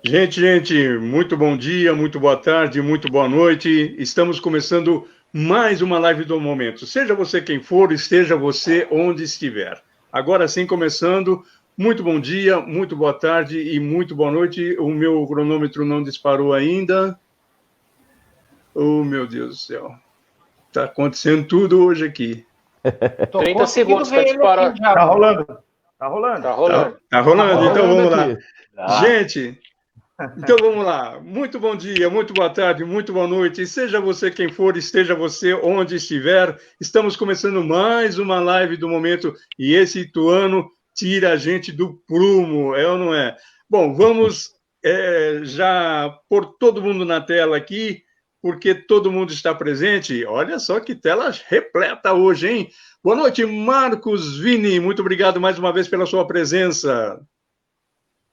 Gente, muito bom dia, muito boa tarde, muito boa noite. Estamos começando mais uma live do momento. Seja você quem for, esteja você onde estiver. Agora sim, começando. Muito bom dia, muito boa tarde e muito boa noite. O meu cronômetro não disparou ainda. Oh, meu Deus do céu. Está acontecendo tudo hoje aqui. 30 segundos para disparar. Tá rolando. Tá rolando. Tá rolando. Tá rolando, então vamos lá. Ah. Gente, então vamos lá. Muito bom dia, muito boa tarde, muito boa noite. Seja você quem for, esteja você onde estiver. Estamos começando mais uma live do momento e esse Ituano tira a gente do prumo, é ou não é? Bom, vamos já pôr todo mundo na tela aqui, porque todo mundo está presente. Olha só que tela repleta hoje, hein? Boa noite, Marcos Vini. Muito obrigado mais uma vez pela sua presença.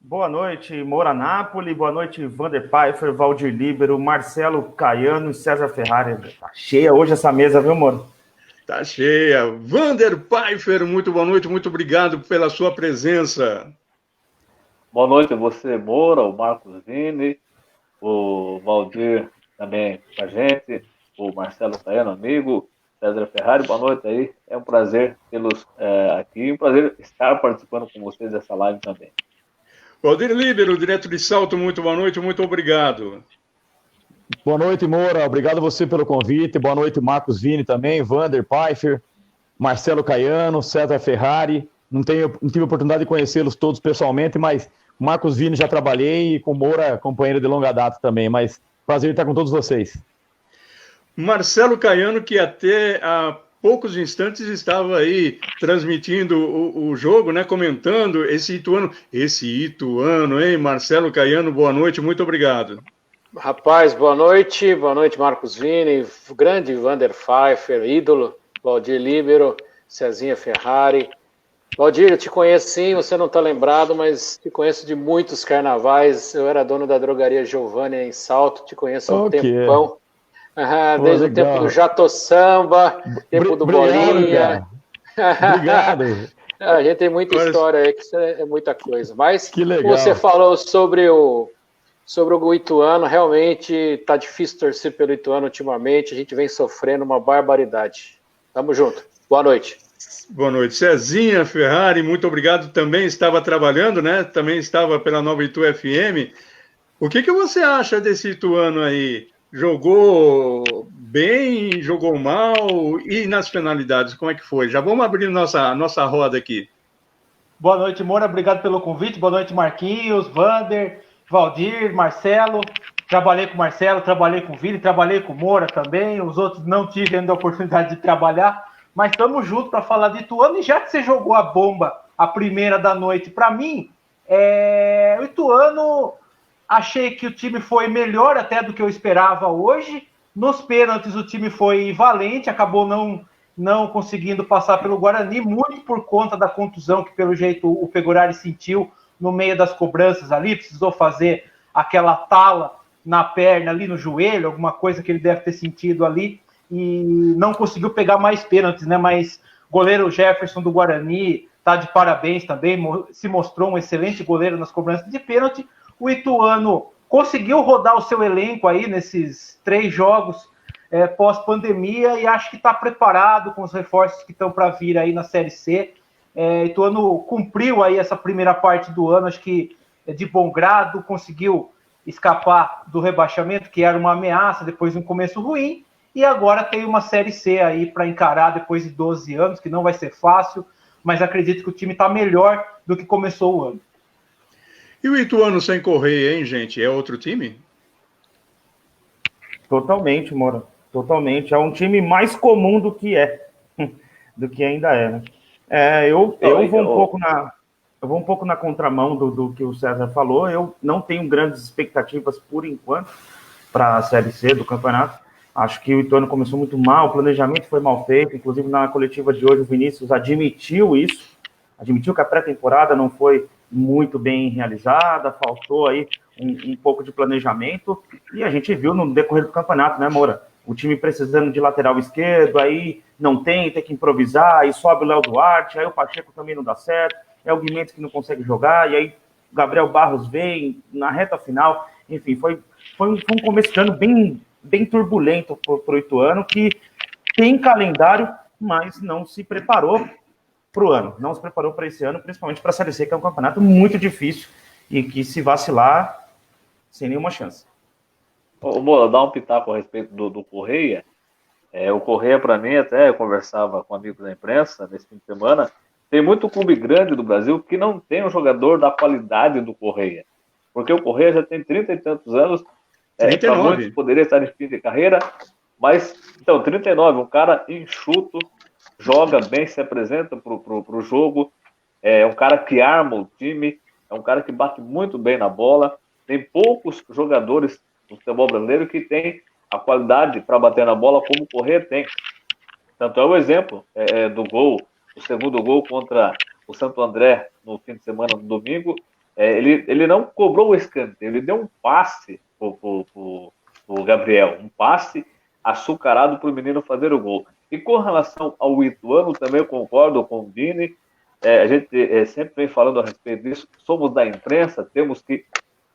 Boa noite, Moura Napoli. Boa noite, Vander Pfeiffer, Valdir Líbero, Marcelo Caiano e César Ferrari. Tá cheia hoje essa mesa, viu, Moura? Tá cheia. Vander Pfeiffer, muito boa noite, muito obrigado pela sua presença. Boa noite a você, Moura, o Marcos Vini, o Valdir também com a gente, o Marcelo Caiano, amigo, César Ferrari, boa noite aí. É um prazer tê-los aqui, um prazer estar participando com vocês dessa live também. Valdir Líbero, direto de Salto, muito boa noite, muito obrigado. Boa noite, Moura, obrigado a você pelo convite, boa noite, Marcos Vini também, Vander Pfeiffer, Marcelo Caiano, César Ferrari, não tive a oportunidade de conhecê-los todos pessoalmente, mas Marcos Vini já trabalhei e com Moura, companheiro de longa data também, mas prazer estar com todos vocês. Marcelo Caiano, que até há poucos instantes estava aí transmitindo o jogo, né, comentando esse Ituano, hein? Marcelo Caiano, boa noite, muito obrigado. Rapaz, boa noite, Marcos Vini, grande Vander Pfeiffer, ídolo, Valdir Líbero, Cezinha Ferrari. Valdir, eu te conheço sim, você não está lembrado, mas te conheço de muitos carnavais, eu era dono da drogaria Giovanni em Salto, te conheço há um tempão. Desde o tempo do Jato Samba, tempo do Bolinha. Obrigado. A gente tem muita história aí, que isso é muita coisa. Mas que legal. Você falou sobre o Ituano, realmente está difícil torcer pelo Ituano ultimamente, a gente vem sofrendo uma barbaridade. Tamo junto. Boa noite. Boa noite. Cezinha Ferrari, muito obrigado. Também estava trabalhando, né? Também estava pela Nova Itu FM. O que você acha desse Ituano aí? Jogou bem, jogou mal? E nas penalidades, como é que foi? Já vamos abrir nossa roda aqui. Boa noite, Moura. Obrigado pelo convite. Boa noite, Marquinhos, Vander, Valdir, Marcelo. Trabalhei com o Marcelo, trabalhei com o Vini, trabalhei com o Moura também. Os outros não tive ainda a oportunidade de trabalhar. Mas estamos juntos para falar de Ituano. E já que você jogou a bomba, a primeira da noite, para mim, o Ituano... Achei que o time foi melhor até do que eu esperava hoje. Nos pênaltis o time foi valente, acabou não conseguindo passar pelo Guarani, muito por conta da contusão que pelo jeito o Pegorari sentiu no meio das cobranças ali, precisou fazer aquela tala na perna ali no joelho, alguma coisa que ele deve ter sentido ali, e não conseguiu pegar mais pênaltis, né? Mas goleiro Jefferson do Guarani tá de parabéns também, se mostrou um excelente goleiro nas cobranças de pênalti. O Ituano conseguiu rodar o seu elenco aí nesses 3 jogos pós-pandemia e acho que está preparado com os reforços que estão para vir aí na Série C. Ituano cumpriu aí essa primeira parte do ano, acho que de bom grado, conseguiu escapar do rebaixamento, que era uma ameaça depois de um começo ruim, e agora tem uma Série C aí para encarar depois de 12 anos, que não vai ser fácil, mas acredito que o time está melhor do que começou o ano. E o Ituano sem Correia, hein, gente? É outro time? Totalmente, Moura. Totalmente. É um time mais comum do que ainda é, né? Eu vou um pouco na contramão do que o César falou. Eu não tenho grandes expectativas, por enquanto, para a Série C do campeonato. Acho que o Ituano começou muito mal, o planejamento foi mal feito. Inclusive, na coletiva de hoje, o Vinícius admitiu isso. Admitiu que a pré-temporada não foi muito bem realizada, faltou aí um pouco de planejamento, e a gente viu no decorrer do campeonato, né, Moura? O time precisando de lateral esquerdo, aí não tem que improvisar, aí sobe o Léo Duarte, aí o Pacheco também não dá certo, é o Guimenez que não consegue jogar, e aí Gabriel Barros vem na reta final, enfim, foi um começo de ano bem turbulento para o Ituano, que tem calendário, mas não se preparou para o ano, não se preparou para esse ano, principalmente para a Série C, que é um campeonato muito difícil e que, se vacilar, sem nenhuma chance. Ô, Moura, dá um pitaco a respeito do Correia. O Correia, para mim, até eu conversava com amigos da imprensa nesse fim de semana, tem muito clube grande do Brasil que não tem um jogador da qualidade do Correia. Porque o Correia já tem 30 e tantos anos, para muitos poderia estar em fim de carreira, mas, então, 39, um cara enxuto, joga bem, se apresenta pro jogo, é um cara que arma o time, é um cara que bate muito bem na bola. Tem poucos jogadores do futebol brasileiro que tem a qualidade para bater na bola como o Correia tem. Tanto é o exemplo do gol, o segundo gol contra o Santo André no fim de semana, no domingo. Ele não cobrou o escanteio, ele deu um passe pro Gabriel, um passe açucarado para o menino fazer o gol. E com relação ao Ituano, também eu concordo com o Vini, a gente sempre vem falando a respeito disso, somos da imprensa, temos que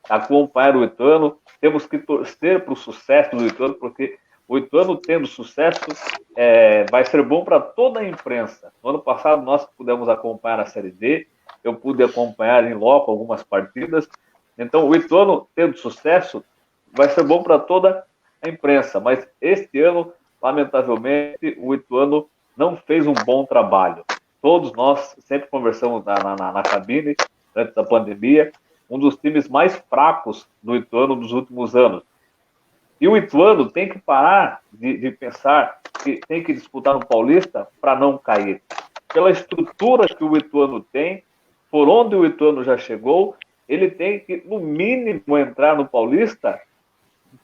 acompanhar o Ituano, temos que torcer para o sucesso do Ituano, porque o Ituano tendo sucesso vai ser bom para toda a imprensa. No ano passado nós pudemos acompanhar a Série D, eu pude acompanhar em loco algumas partidas, então o Ituano tendo sucesso vai ser bom para toda a imprensa, mas este ano, lamentavelmente, o Ituano não fez um bom trabalho. Todos nós sempre conversamos na cabine, antes da pandemia, um dos times mais fracos do Ituano dos últimos anos. E o Ituano tem que parar de pensar que tem que disputar no Paulista para não cair. Pela estrutura que o Ituano tem, por onde o Ituano já chegou, ele tem que, no mínimo, entrar no Paulista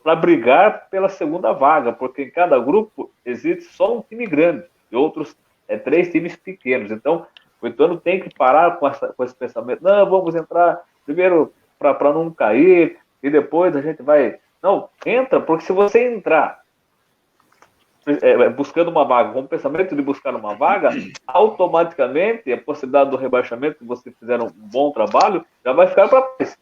para brigar pela segunda vaga, porque em cada grupo existe só um time grande e outros 3 times pequenos. Então, o Ituano tem que parar com esse pensamento. Não, vamos entrar primeiro para não cair e depois a gente vai... Não, entra, porque se você entrar buscando uma vaga, com o pensamento de buscar uma vaga, automaticamente a possibilidade do rebaixamento, se você fizer um bom trabalho, já vai ficar para trás.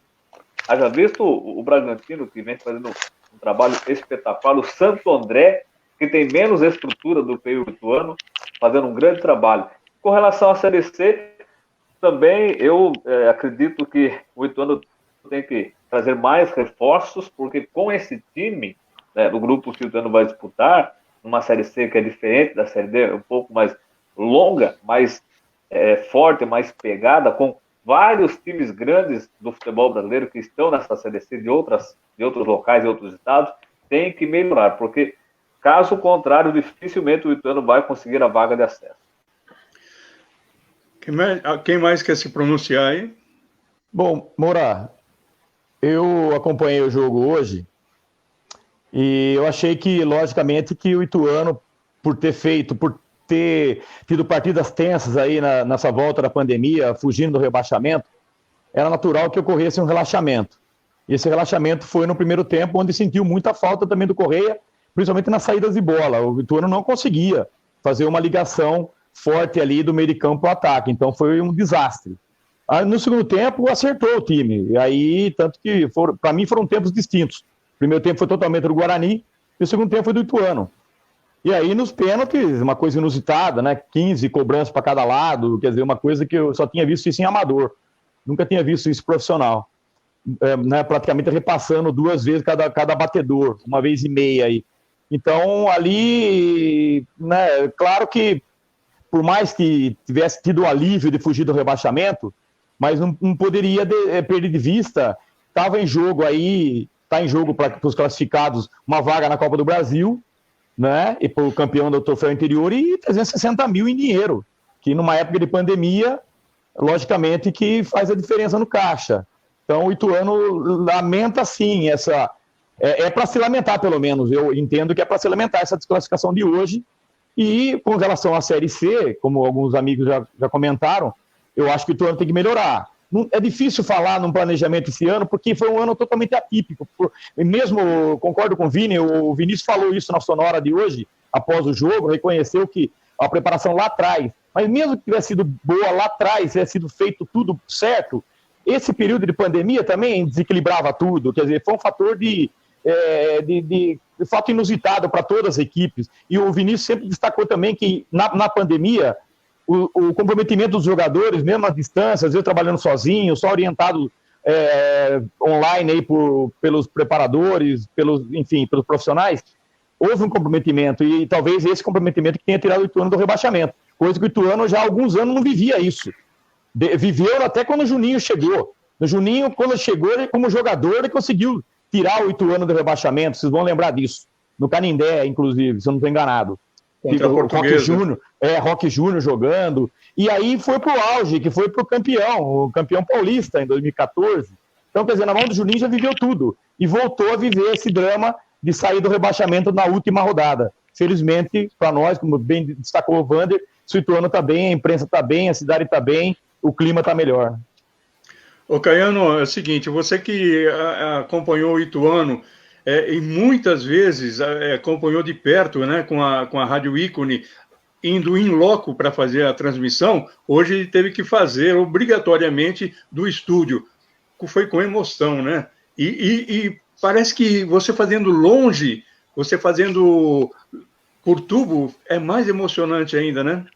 Haja visto o Bragantino, que vem fazendo um trabalho espetacular, o Santo André, que tem menos estrutura do que o Ituano, fazendo um grande trabalho. Com relação à Série C, também eu acredito que o Ituano tem que trazer mais reforços, porque com esse time, do grupo que o Ituano vai disputar, numa Série C que é diferente da Série D, um pouco mais longa, mais forte, mais pegada, com vários times grandes do futebol brasileiro que estão nessa Série C de outros locais e outros estados, tem que melhorar, porque caso contrário, dificilmente o Ituano vai conseguir a vaga de acesso. Quem mais quer se pronunciar aí? Bom, Moura, eu acompanhei o jogo hoje e eu achei que, logicamente, que o Ituano, por ter tido partidas tensas aí nessa volta da pandemia, fugindo do rebaixamento, era natural que ocorresse um relaxamento. E esse relaxamento foi no primeiro tempo, onde sentiu muita falta também do Correia, principalmente nas saídas de bola. O Ituano não conseguia fazer uma ligação forte ali do meio de campo ao ataque, então foi um desastre. Aí, no segundo tempo, acertou o time, e aí, tanto que, para mim, foram tempos distintos. O primeiro tempo foi totalmente do Guarani, e o segundo tempo foi do Ituano. E aí, nos pênaltis, uma coisa inusitada, né? 15 cobranças para cada lado, quer dizer, uma coisa que eu só tinha visto isso em amador. Nunca tinha visto isso profissional. Praticamente repassando 2 vezes cada batedor, 1,5 vezes aí. Então, ali, né, claro que, por mais que tivesse tido o alívio de fugir do rebaixamento, mas não poderia perder de vista, está em jogo para os classificados uma vaga na Copa do Brasil, né, e para o campeão do troféu interior, e 360 mil em dinheiro, que numa época de pandemia, logicamente que faz a diferença no caixa. Então o Ituano lamenta sim essa... É para se lamentar, pelo menos, eu entendo que é para se lamentar essa desclassificação de hoje. E com relação à Série C, como alguns amigos já comentaram, eu acho que o Ituano tem que melhorar. É difícil falar num planejamento esse ano, porque foi um ano totalmente atípico. Mesmo, concordo com o Vini, o Vinícius falou isso na sonora de hoje, após o jogo, reconheceu que a preparação lá atrás, mas mesmo que tivesse sido boa lá atrás, tivesse sido feito tudo certo, esse período de pandemia também desequilibrava tudo, quer dizer, foi um fator de fato inusitado para todas as equipes. E o Vinícius sempre destacou também que na pandemia o comprometimento dos jogadores, mesmo à distância, às vezes trabalhando sozinho, só orientado online aí pelos preparadores, pelos profissionais, houve um comprometimento, e talvez esse comprometimento que tenha tirado o Ituano do rebaixamento, coisa que o Ituano já há alguns anos não vivia isso. Viveu até quando o Juninho chegou. O Juninho, quando chegou, ele, como jogador, ele conseguiu tirar o Ituano do rebaixamento, vocês vão lembrar disso. No Canindé, inclusive, se eu não estou enganado. Contra a Portuguesa. Roque Júnior jogando. E aí foi pro auge, que foi pro o campeão paulista em 2014. Então, quer dizer, na mão do Juninho já viveu tudo. E voltou a viver esse drama de sair do rebaixamento na última rodada. Felizmente, para nós, como bem destacou o Vander, o Ituano está bem, a imprensa está bem, a cidade está bem, o clima está melhor. Ô Caiano, é o seguinte, você que acompanhou o Ituano e muitas vezes acompanhou de perto, né, com a Rádio Ícone, indo em loco para fazer a transmissão, hoje ele teve que fazer obrigatoriamente do estúdio. Foi com emoção, né? E parece que você fazendo longe, você fazendo por tubo, é mais emocionante ainda, né?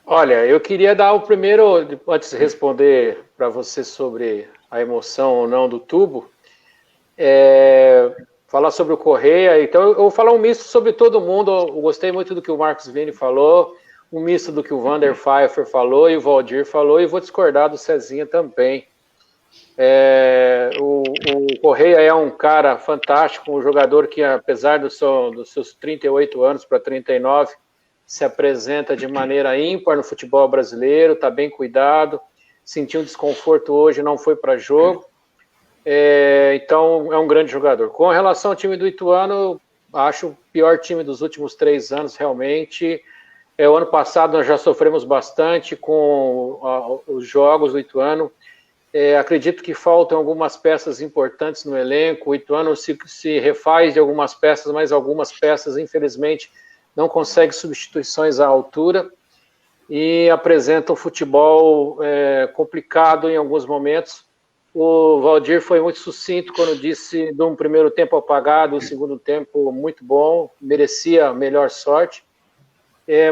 Olha, eu queria dar o primeiro, antes de responder para você sobre a emoção ou não do tubo, falar sobre o Correia. Então, eu vou falar um misto sobre todo mundo. Eu gostei muito do que o Marcos Vini falou, um misto do que o Vander Pfeiffer falou e o Valdir falou, e vou discordar do Cezinha também. O Correia é um cara fantástico, um jogador que, apesar dos seus 38 anos para 39, se apresenta de maneira ímpar no futebol brasileiro, está bem cuidado, sentiu um desconforto hoje, não foi para jogo, então é um grande jogador. Com relação ao time do Ituano, acho o pior time dos últimos 3 anos, realmente. O ano passado nós já sofremos bastante com os jogos do Ituano. Acredito que faltam algumas peças importantes no elenco. O Ituano se refaz de algumas peças, mas algumas peças, infelizmente, não consegue substituições à altura e apresenta um futebol complicado em alguns momentos. O Valdir foi muito sucinto quando disse de um primeiro tempo apagado, o segundo tempo muito bom, merecia melhor sorte,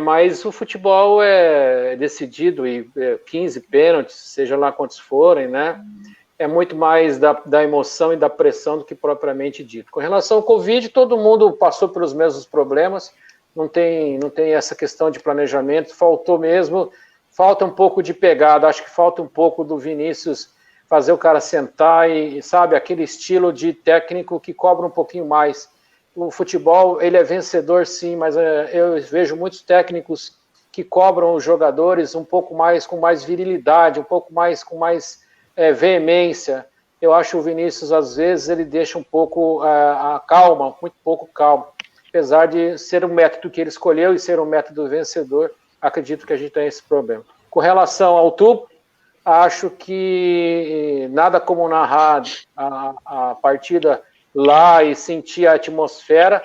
mas o futebol é decidido, e 15 pênaltis, seja lá quantos forem, né? É muito mais da emoção e da pressão do que propriamente dito. Com relação ao Covid, todo mundo passou pelos mesmos problemas, não tem essa questão de planejamento, falta um pouco de pegada, acho que falta um pouco do Vinícius fazer o cara sentar e, sabe, aquele estilo de técnico que cobra um pouquinho mais. O futebol, ele é vencedor sim, mas eu vejo muitos técnicos que cobram os jogadores um pouco mais, com mais virilidade, um pouco mais, com mais veemência. Eu acho o Vinícius, às vezes, ele deixa um pouco a calma, muito pouco calma. Apesar de ser um método que ele escolheu e ser um método vencedor, acredito que a gente tem esse problema. Com relação ao tubo, acho que nada como narrar a partida lá e sentir a atmosfera,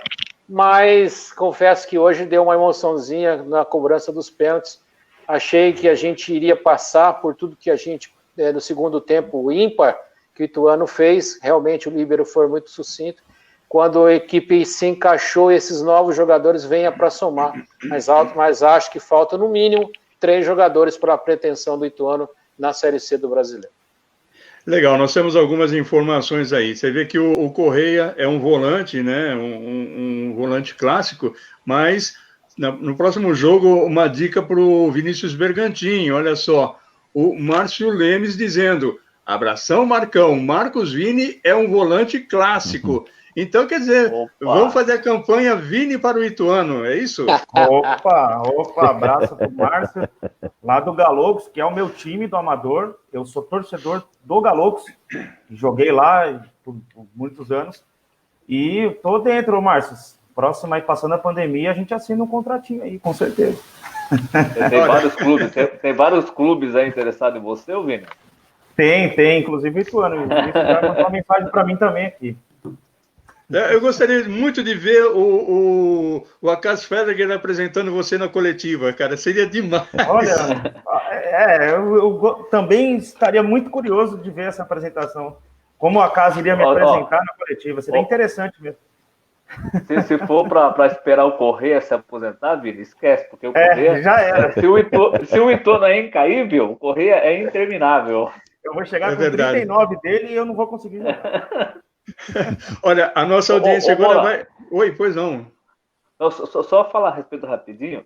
mas confesso que hoje deu uma emoçãozinha na cobrança dos pênaltis. Achei que a gente iria passar por tudo que a gente, no segundo tempo ímpar, que o Ituano fez. Realmente o líbero foi muito sucinto. Quando a equipe se encaixou, esses novos jogadores venham para somar. Mas acho que falta, no mínimo, 3 jogadores para a pretensão do Ituano na Série C do Brasileiro. Legal, nós temos algumas informações aí. Você vê que o Correia é um volante, né? Um volante clássico, mas no próximo jogo, uma dica para o Vinícius Bergantin. Olha só, o Márcio Lemes dizendo: abração, Marcão, Marcos Vini é um volante clássico. Então, quer dizer, vamos fazer a campanha Vini para o Ituano, é isso? Opa, abraço para o Márcio, lá do Galocos, que é o meu time do Amador. Eu sou torcedor do Galocos, joguei lá por muitos anos, e tô dentro, Márcio. Próximo aí, passando a pandemia, a gente assina um contratinho aí, com certeza. Tem vários clubes aí interessados em você, Vini? Tem, inclusive o Ituano. O Vinícius vai mandar uma mensagem para mim também aqui. Eu gostaria muito de ver o Acas Federer apresentando você na coletiva, cara. Seria demais. Olha, eu também estaria muito curioso de ver essa apresentação. Como a casa iria me apresentar na coletiva. Seria interessante mesmo. Se for para esperar o Correia se aposentar, Vini, esquece, porque o Correia... já era. Se o Itono é incaível, o Correia é interminável. Eu vou chegar com 39 dele e eu não vou conseguir jogar. Olha, a nossa audiência agora vai... Oi, pois não. Só falar a respeito rapidinho,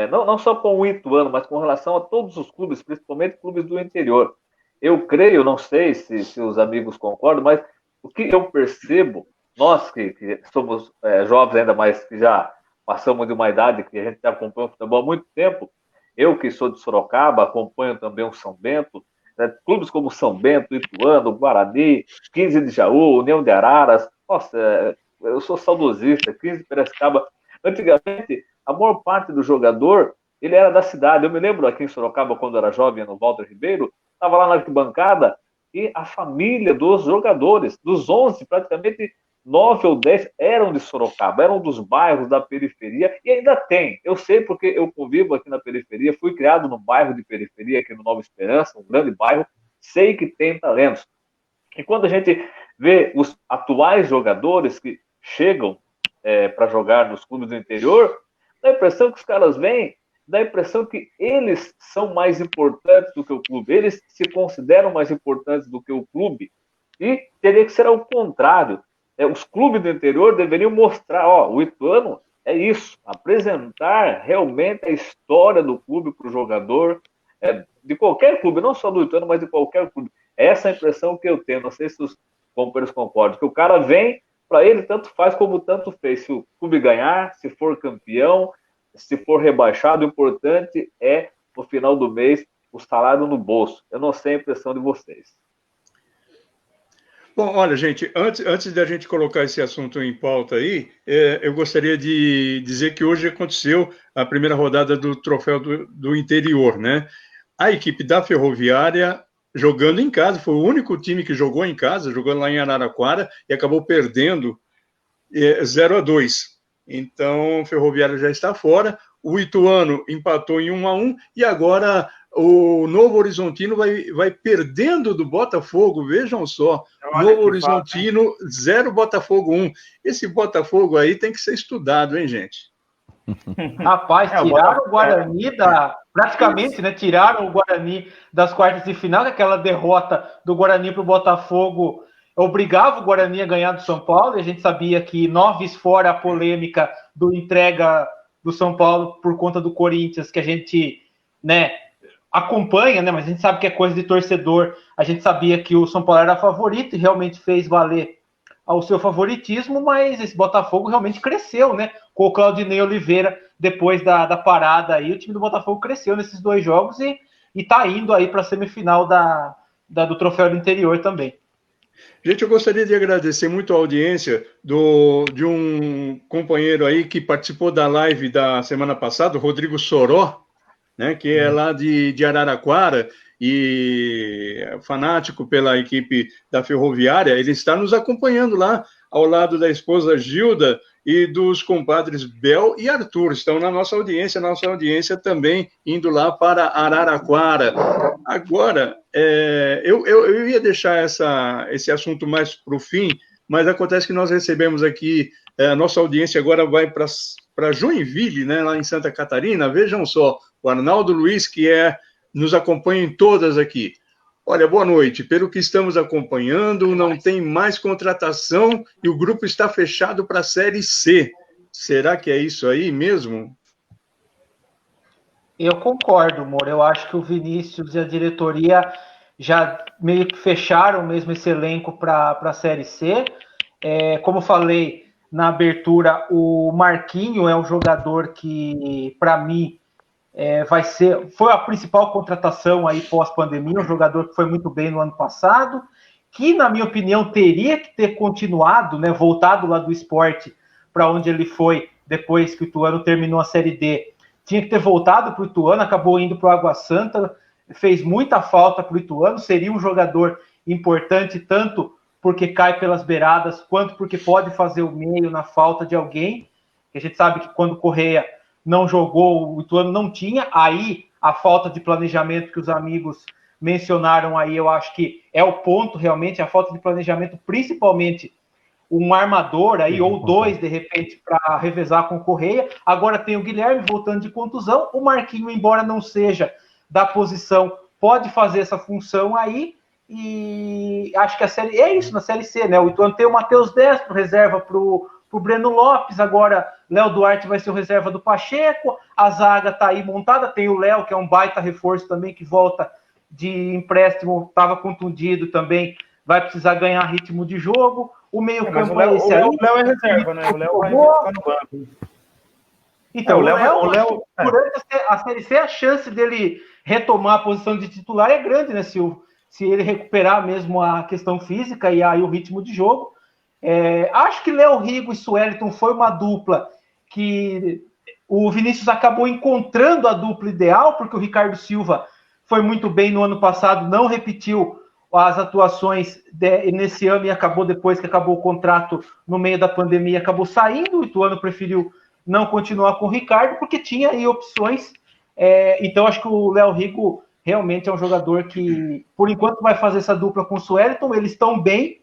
não só com o Ituano, mas com relação a todos os clubes, principalmente clubes do interior. Eu creio, não sei se os amigos concordam, mas o que eu percebo, nós que somos jovens ainda, mas que já passamos de uma idade, que a gente já acompanha o futebol há muito tempo, eu que sou de Sorocaba, acompanho também o São Bento, clubes como São Bento, Ituano, Guarani, 15 de Jaú, União de Araras, nossa, eu sou saudosista, 15 de Piracicaba. Antigamente, a maior parte do jogador, ele era da cidade. Eu me lembro aqui em Sorocaba, quando era jovem, no Walter Ribeiro, estava lá na arquibancada e a família dos jogadores, dos 11, praticamente 9 ou 10 eram de Sorocaba, eram dos bairros da periferia e ainda tem. Eu sei porque eu convivo aqui na periferia, fui criado num bairro de periferia, aqui no Nova Esperança, um grande bairro, sei que tem talentos. E quando a gente vê os atuais jogadores que chegam para jogar nos clubes do interior, dá a impressão que os caras vêm, dá a impressão que eles são mais importantes do que o clube, eles se consideram mais importantes do que o clube, e teria que ser ao contrário. Os clubes do interior deveriam mostrar, o Ituano é isso, apresentar realmente a história do clube para o jogador, de qualquer clube, não só do Ituano, mas de qualquer clube. Essa é a impressão que eu tenho, não sei se os companheiros concordam, que o cara vem, para ele tanto faz como tanto fez, se o clube ganhar, se for campeão, se for rebaixado, o importante é, no final do mês, o salário no bolso. Eu não sei a impressão de vocês. Bom, olha, gente, antes da gente colocar esse assunto em pauta aí, eu gostaria de dizer que hoje aconteceu a primeira rodada do Troféu do Interior, né? A equipe da Ferroviária jogando em casa, foi o único time que jogou em casa, jogando lá em Araraquara, e acabou perdendo 0-2. Então, o Ferroviária já está fora, o Ituano empatou em 1-1, e agora o Novo Horizontino vai perdendo do Botafogo, vejam só, Novo Horizontino 0, Botafogo 1. Esse Botafogo aí tem que ser estudado, hein, gente? Rapaz, tiraram o Guarani praticamente, né? Tiraram o Guarani das quartas de final, aquela derrota do Guarani para o Botafogo obrigava o Guarani a ganhar do São Paulo, e a gente sabia que 9 fora a polêmica do entrega do São Paulo por conta do Corinthians, que a gente, né, acompanha, né? Mas a gente sabe que é coisa de torcedor. A gente sabia que o São Paulo era favorito e realmente fez valer ao seu favoritismo, mas esse Botafogo realmente cresceu, né? Com o Claudinei Oliveira, depois da parada aí, o time do Botafogo cresceu nesses 2 jogos e tá indo aí para a semifinal do Troféu do Interior também. Gente, eu gostaria de agradecer muito a audiência de um companheiro aí que participou da live da semana passada, o Rodrigo Soró, né, que é lá de Araraquara e fanático pela equipe da Ferroviária. Ele está nos acompanhando lá, ao lado da esposa Gilda e dos compadres Bel e Arthur. Estão na nossa audiência também indo lá para Araraquara. Agora, eu ia deixar esse assunto mais para o fim, mas acontece que nós recebemos aqui, a nossa audiência agora vai para Joinville, né, lá em Santa Catarina. Vejam só, o Arnaldo Luiz, que nos acompanha em todas aqui. Olha, boa noite. Pelo que estamos acompanhando, não tem mais contratação e o grupo está fechado para a Série C. Será que é isso aí mesmo? Eu concordo, Moura. Eu acho que o Vinícius e a diretoria já meio que fecharam mesmo esse elenco para a Série C. Como eu falei na abertura, o Marquinho é um jogador que, para mim, foi a principal contratação aí pós-pandemia, um jogador que foi muito bem no ano passado, que, na minha opinião, teria que ter continuado, né, voltado lá do Sport para onde ele foi depois que o Ituano terminou a Série D. Tinha que ter voltado para o Ituano, acabou indo para o Água Santa, fez muita falta para o Ituano, seria um jogador importante tanto porque cai pelas beiradas, quanto porque pode fazer o meio na falta de alguém. A gente sabe que quando o Correia não jogou, o Ituano não tinha, aí a falta de planejamento que os amigos mencionaram aí, eu acho que é o ponto realmente, a falta de planejamento, principalmente um armador aí, ou dois, de repente, para revezar com o Correia. Agora tem o Guilherme voltando de contusão, o Marquinho, embora não seja da posição, pode fazer essa função aí, e acho que a série é isso na Série C, né? O Ituano tem o Matheus Destro, reserva para o Breno Lopes, agora Léo Duarte vai ser o reserva do Pacheco, a zaga tá aí montada, tem o Léo, que é um baita reforço também, que volta de empréstimo, estava contundido também, vai precisar ganhar ritmo de jogo. O meio-campo é esse aí. O Léo é reserva, né? O Léo vai ficar no banco. Então, o Léo, durante a Série C, a chance dele retomar a posição de titular é grande, né? Se ele recuperar mesmo a questão física e aí o ritmo de jogo. Acho que Léo Rigo e Suelton foi uma dupla que o Vinícius acabou encontrando a dupla ideal, porque o Ricardo Silva foi muito bem no ano passado, não repetiu as atuações nesse ano e acabou, depois que acabou o contrato no meio da pandemia, acabou saindo. O Ituano preferiu não continuar com o Ricardo, porque tinha aí opções. Então, acho que o Léo Rigo realmente é um jogador que, por enquanto, vai fazer essa dupla com o Suelton. Eles estão bem,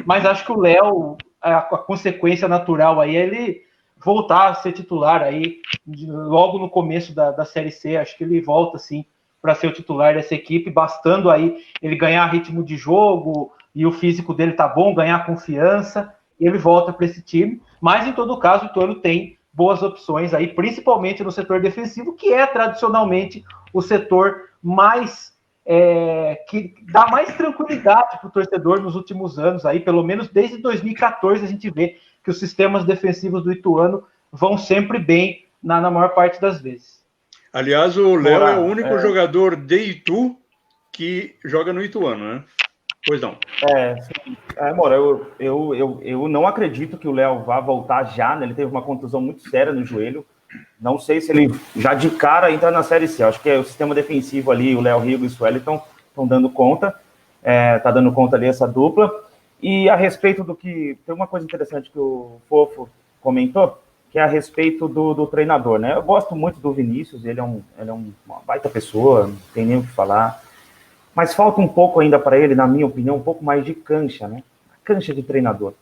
mas acho que o Léo, a consequência natural aí é ele voltar a ser titular aí, logo no começo da Série C. Acho que ele volta, sim, para ser o titular dessa equipe, bastando aí ele ganhar ritmo de jogo e o físico dele tá bom, ganhar confiança, ele volta para esse time. Mas, em todo caso, o Ituano tem boas opções aí, principalmente no setor defensivo, que é tradicionalmente o setor mais que dá mais tranquilidade para o torcedor nos últimos anos aí, pelo menos desde 2014 a gente vê que os sistemas defensivos do Ituano vão sempre bem na maior parte das vezes. Aliás, o Léo é o único jogador de Itu que joga no Ituano, né? Pois não. Sim. Mora, eu não acredito que o Léo vá voltar já, né? Ele teve uma contusão muito séria no joelho. Não sei se ele já de cara entra na Série C. Acho que o sistema defensivo ali, o Léo Rigo e o Suelton estão dando conta. Tá dando conta ali essa dupla. E a respeito do que... Tem uma coisa interessante que o Fofo comentou, que é a respeito do treinador, né? Eu gosto muito do Vinícius, ele é uma baita pessoa, não tem nem o que falar, mas falta um pouco ainda para ele, na minha opinião, um pouco mais de cancha, né? Cancha de treinador.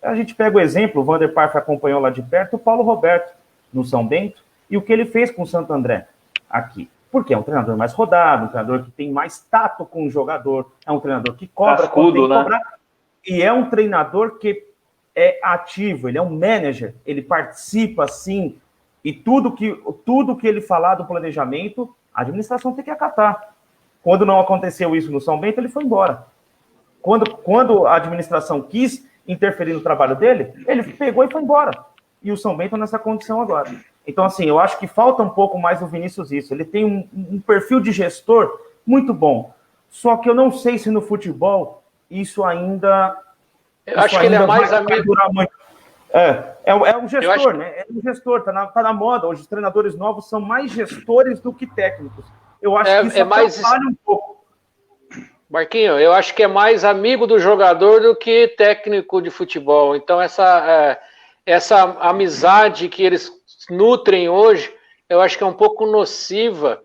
A gente pega o exemplo, o Vander Parf acompanhou lá de perto o Paulo Roberto no São Bento, e o que ele fez com o Santo André aqui. Porque é um treinador mais rodado, um treinador que tem mais tato com o jogador, é um treinador que cobra, cascudo, quando tem que né? cobrar, e é um treinador que é ativo, ele é um manager, ele participa, sim, e tudo que ele falar do planejamento, a administração tem que acatar. Quando não aconteceu isso no São Bento, ele foi embora. Quando a administração quis interferir no trabalho dele, ele pegou e foi embora. E o São Bento nessa condição agora. Então, assim, eu acho que falta um pouco mais o Vinícius isso. Ele tem um perfil de gestor muito bom. Só que eu não sei se no futebol isso ainda... Eu acho que ele é mais amigo. É um gestor, né? É um gestor, tá na moda. Hoje os treinadores novos são mais gestores do que técnicos. Eu acho que isso atrapalha um pouco. Marquinho, eu acho que é mais amigo do jogador do que técnico de futebol. Então, essa amizade que eles nutrem hoje, eu acho que é um pouco nociva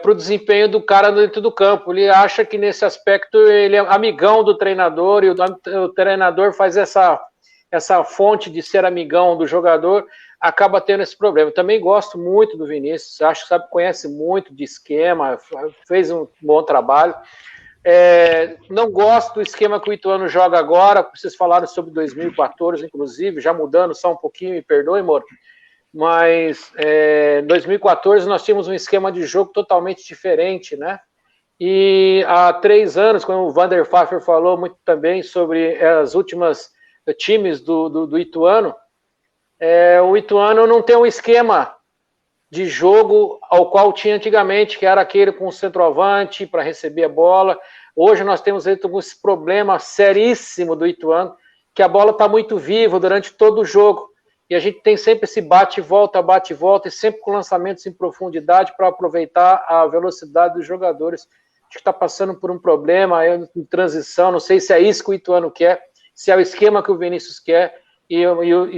para o desempenho do cara dentro do campo. Ele acha que nesse aspecto ele é amigão do treinador e o treinador faz essa fonte de ser amigão do jogador, acaba tendo esse problema. Eu também gosto muito do Vinícius, acho que conhece muito de esquema, fez um bom trabalho. Não gosto do esquema que o Ituano joga agora, vocês falaram sobre 2014, inclusive, já mudando só um pouquinho, me perdoe, Moro, mas em 2014 nós tínhamos um esquema de jogo totalmente diferente, né? E há 3 anos, como o Vander Pfeiffer falou muito também sobre as últimas times do Ituano, o Ituano não tem um esquema de jogo ao qual tinha antigamente, que era aquele com o centroavante para receber a bola. Hoje nós temos esse problema seríssimo do Ituano, que a bola está muito viva durante todo o jogo, e a gente tem sempre esse bate e volta, e sempre com lançamentos em profundidade para aproveitar a velocidade dos jogadores acho que está passando por um problema em transição, não sei se é isso que o Ituano quer, se é o esquema que o Vinícius quer, e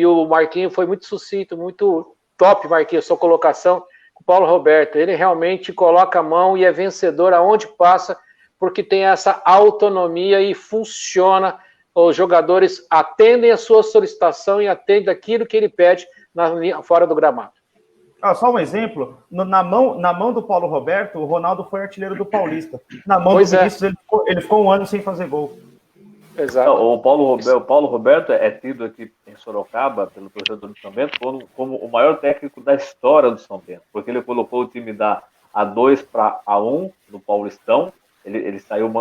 o Marquinhos foi muito sucinto, muito top, Marquinhos, sua colocação, com o Paulo Roberto, ele realmente coloca a mão e é vencedor aonde passa, porque tem essa autonomia e funciona, os jogadores atendem a sua solicitação e atendem aquilo que ele pede fora do gramado. Só um exemplo, na mão do Paulo Roberto, o Ronaldo foi artilheiro do Paulista. Na mão do Vinícius, ele ficou um ano sem fazer gol. Exato. O Paulo Roberto é tido aqui em Sorocaba, pelo torcedor do São Bento, como o maior técnico da história do São Bento, porque ele colocou o time da A2 para A1 no Paulistão. Ele saiu,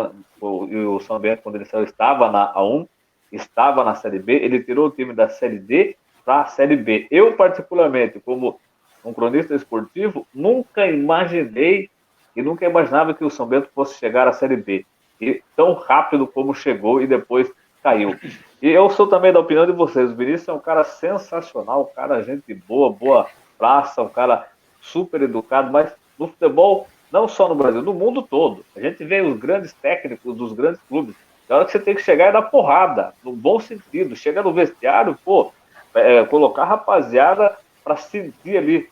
e o São Bento, quando ele saiu, estava na A1, estava na Série B, ele tirou o time da Série D para a Série B. Eu, particularmente, como um cronista esportivo, nunca imaginei e nunca imaginava que o São Bento fosse chegar à Série B. E tão rápido como chegou e depois caiu. E eu sou também da opinião de vocês. O Vinícius é um cara sensacional, um cara gente boa praça, um cara super educado, mas no futebol, não só no Brasil, no mundo todo. A gente vê os grandes técnicos dos grandes clubes. Na hora que você tem que chegar e dar porrada, no bom sentido. Chega no vestiário, colocar a rapaziada para sentir ali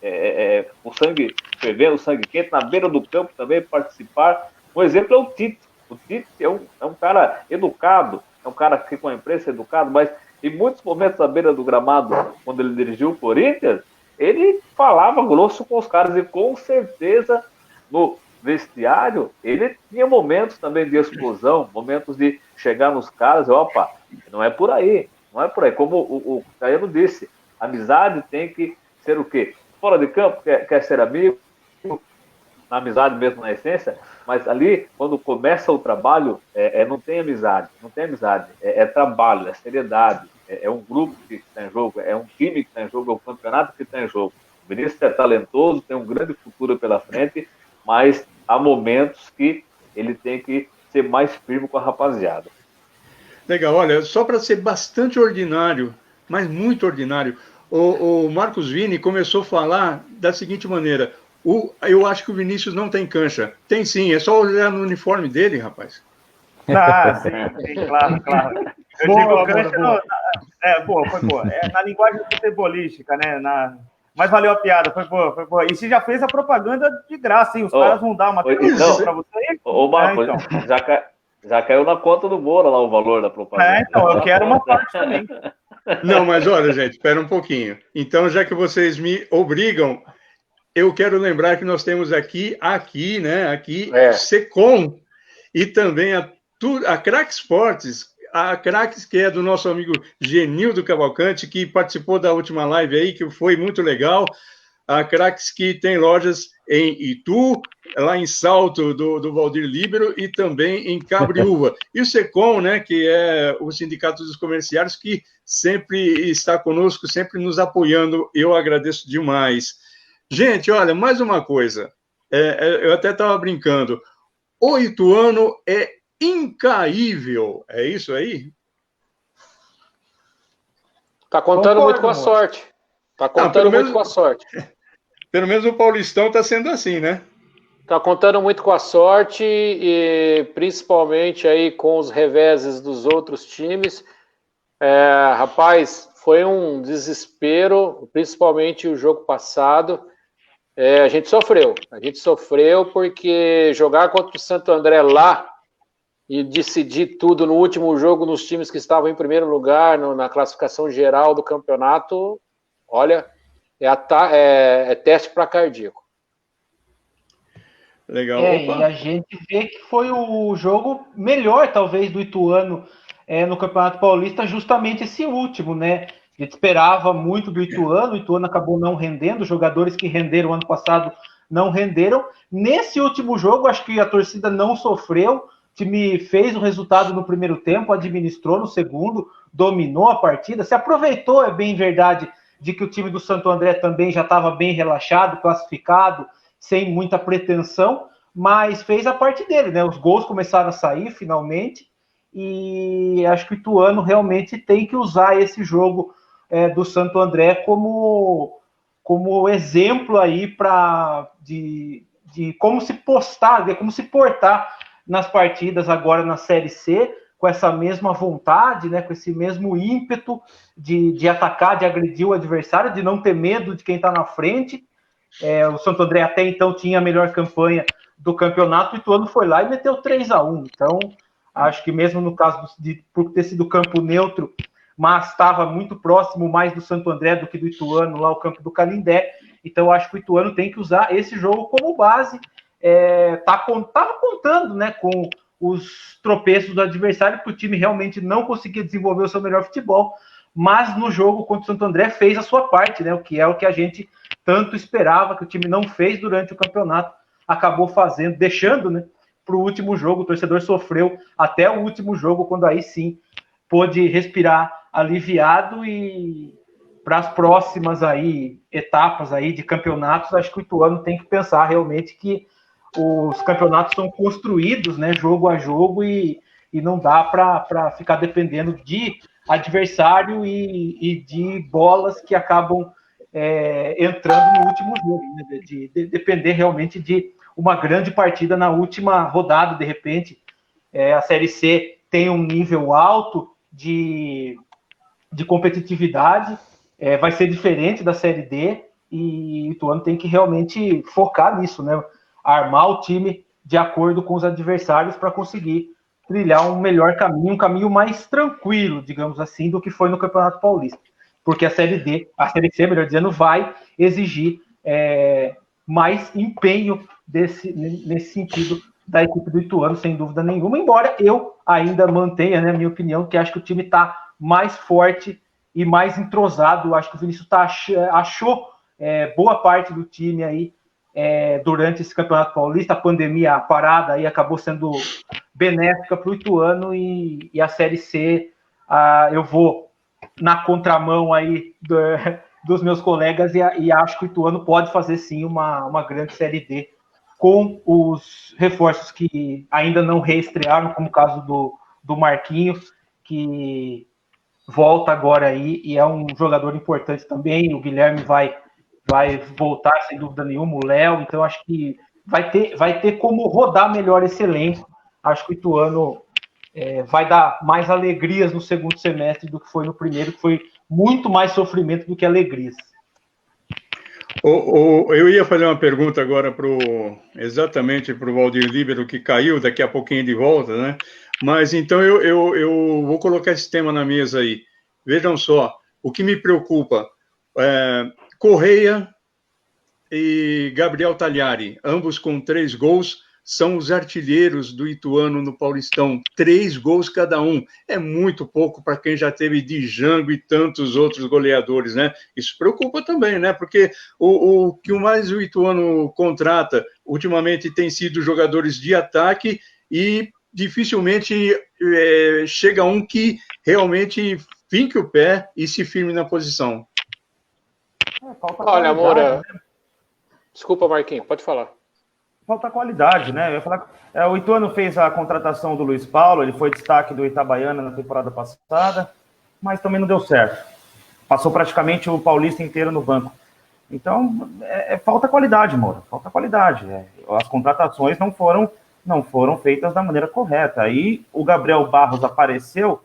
o sangue fervendo, o sangue quente, na beira do campo também participar. Um exemplo é o Tite. O Tite é um cara educado, é um cara que com a imprensa é educado, mas em muitos momentos à beira do gramado, quando ele dirigiu o Corinthians, ele falava grosso com os caras e com certeza no vestiário ele tinha momentos também de explosão, momentos de chegar nos caras e não é por aí, como o Caiano disse, a amizade tem que ser o quê? Fora de campo, quer ser amigo, na amizade mesmo na essência, mas ali, quando começa o trabalho, não tem amizade, é trabalho, é seriedade, é um grupo que está em jogo, é um time que está em jogo, é um campeonato que está em jogo. O Vinícius é talentoso, tem um grande futuro pela frente, mas há momentos que ele tem que ser mais firme com a rapaziada. Legal, olha, só para ser bastante ordinário, mas muito ordinário, o Marcos Vini começou a falar da seguinte maneira: eu acho que o Vinícius não tem cancha. Tem sim, é só olhar no uniforme dele, rapaz. Sim, claro. Eu digo cancha, foi boa. Na linguagem futebolística, né? Mas valeu a piada, foi boa. E você já fez a propaganda de graça, hein? Os caras vão dar uma televisão para você. Ô, Marcos, já caiu na conta do Moura lá o valor da propaganda. Então, eu quero uma parte também. Não, mas olha, gente, espera um pouquinho. Então, já que vocês me obrigam, eu quero lembrar que nós temos aqui Secom e também a Crack Sports, a Crack, que é do nosso amigo Genildo Cavalcante, que participou da última live aí, que foi muito legal. A Crax, que tem lojas em Itu, lá em Salto do Valdir Líbero e também em Cabriúva. E o Secom, né, que é o Sindicato dos Comerciários, que sempre está conosco, sempre nos apoiando. Eu agradeço demais. Gente, olha, mais uma coisa. Eu até estava brincando. O Ituano é incaível. É isso aí? Tá contando muito com a sorte. Tá contando muito com a sorte. Pelo menos o Paulistão está sendo assim, né? Tá contando muito com a sorte e principalmente aí com os reveses dos outros times. Rapaz, foi um desespero, principalmente o jogo passado. A gente sofreu porque jogar contra o Santo André lá e decidir tudo no último jogo nos times que estavam em primeiro lugar na classificação geral do campeonato, olha, é teste para cardíaco. Legal. E a gente vê que foi o jogo melhor, talvez, do Ituano no Campeonato Paulista, justamente esse último, né? A gente esperava muito do Ituano, o Ituano acabou não rendendo, os jogadores que renderam ano passado não renderam. Nesse último jogo, acho que a torcida não sofreu, o time fez o resultado no primeiro tempo, administrou no segundo, dominou a partida, se aproveitou, é bem verdade, de que o time do Santo André também já estava bem relaxado, classificado, sem muita pretensão, mas fez a parte dele, né? Os gols começaram a sair finalmente, e acho que o Ituano realmente tem que usar esse jogo do Santo André como exemplo aí de como se portar nas partidas agora na Série C, com essa mesma vontade, né, com esse mesmo ímpeto de atacar, de agredir o adversário, de não ter medo de quem está na frente. O Santo André até então tinha a melhor campanha do campeonato, e o Ituano foi lá e meteu 3-1. Então, acho que mesmo no caso por ter sido campo neutro, mas estava muito próximo mais do Santo André do que do Ituano, lá o campo do Canindé. Então, acho que o Ituano tem que usar esse jogo como base. Estava contando, né, com os tropeços do adversário, porque o time realmente não conseguia desenvolver o seu melhor futebol, mas no jogo contra o Santo André fez a sua parte, né, o que a gente tanto esperava, que o time não fez durante o campeonato, acabou fazendo, deixando, né, para o último jogo. O torcedor sofreu até o último jogo, quando aí sim pôde respirar aliviado. E para as próximas aí etapas aí de campeonatos, acho que o Ituano tem que pensar realmente que os campeonatos são construídos, né, jogo a jogo, e não dá para ficar dependendo de adversário e de bolas que acabam entrando no último jogo, né, de depender realmente de uma grande partida na última rodada. De repente, a Série C tem um nível alto de competitividade, vai ser diferente da Série D, e o Ituano tem que realmente focar nisso, né? Armar o time de acordo com os adversários para conseguir trilhar um melhor caminho, um caminho mais tranquilo, digamos assim, do que foi no Campeonato Paulista. Porque a Série C, melhor dizendo, vai exigir mais empenho nesse sentido da equipe do Ituano, sem dúvida nenhuma, embora eu ainda mantenha, né, a minha opinião, que acho que o time está mais forte e mais entrosado. Acho que o Vinícius achou boa parte do time aí durante esse Campeonato Paulista. A pandemia, a parada aí acabou sendo benéfica para o Ituano, e a Série C, eu vou na contramão aí dos meus colegas, e acho que o Ituano pode fazer sim uma grande Série D, com os reforços que ainda não reestrearam, como o caso do Marquinhos, que volta agora aí e é um jogador importante também. O Guilherme vai voltar, sem dúvida nenhuma, o Léo. Então, acho que vai ter como rodar melhor esse elenco. Acho que o Ituano vai dar mais alegrias no segundo semestre do que foi no primeiro, que foi muito mais sofrimento do que alegrias. Eu ia fazer uma pergunta agora exatamente para o Valdir Líbero, que caiu, daqui a pouquinho de volta, né? Mas então eu vou colocar esse tema na mesa aí. Vejam só, o que me preocupa, Correia e Gabriel Tagliari, ambos com 3 gols, são os artilheiros do Ituano no Paulistão. 3 gols cada um. É muito pouco para quem já teve Django e tantos outros goleadores, né? Isso preocupa também, né? Porque o que mais o Ituano contrata ultimamente tem sido jogadores de ataque, e dificilmente chega um que realmente finque o pé e se firme na posição. Olha, Moura... Né? Desculpa, Marquinhos, pode falar. Falta qualidade, né? Eu ia falar, o Ituano fez a contratação do Luiz Paulo, ele foi destaque do Itabaiana na temporada passada, mas também não deu certo. Passou praticamente o Paulista inteiro no banco. Então, falta qualidade, Moura, falta qualidade. As contratações não foram feitas da maneira correta. Aí o Gabriel Barros apareceu,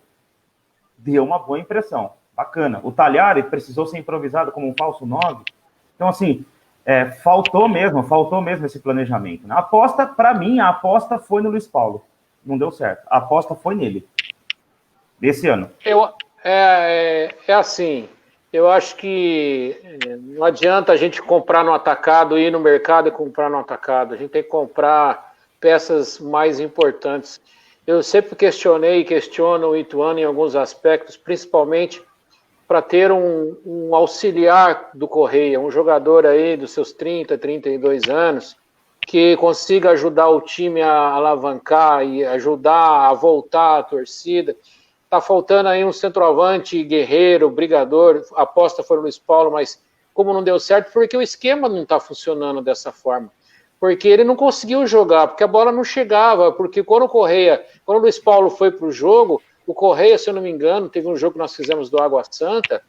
deu uma boa impressão, bacana. O Tagliari precisou ser improvisado como um falso 9. Então, assim, faltou mesmo esse planejamento. A aposta, para mim, a aposta foi no Luiz Paulo. Não deu certo. A aposta foi nele. Esse ano. Assim, eu acho que não adianta a gente comprar no atacado, ir no mercado e comprar no atacado. A gente tem que comprar peças mais importantes. Eu sempre questiono o Ituano em alguns aspectos, principalmente para ter um auxiliar do Correia, um jogador aí dos seus 30, 32 anos, que consiga ajudar o time a alavancar e ajudar a voltar a torcida. Está faltando aí um centroavante guerreiro, brigador. A aposta foi no Luiz Paulo, mas como não deu certo, porque o esquema não está funcionando dessa forma. Porque ele não conseguiu jogar, porque a bola não chegava, porque quando o Luiz Paulo foi para o jogo, o Correia, se eu não me engano, teve um jogo que nós fizemos do Água Santa,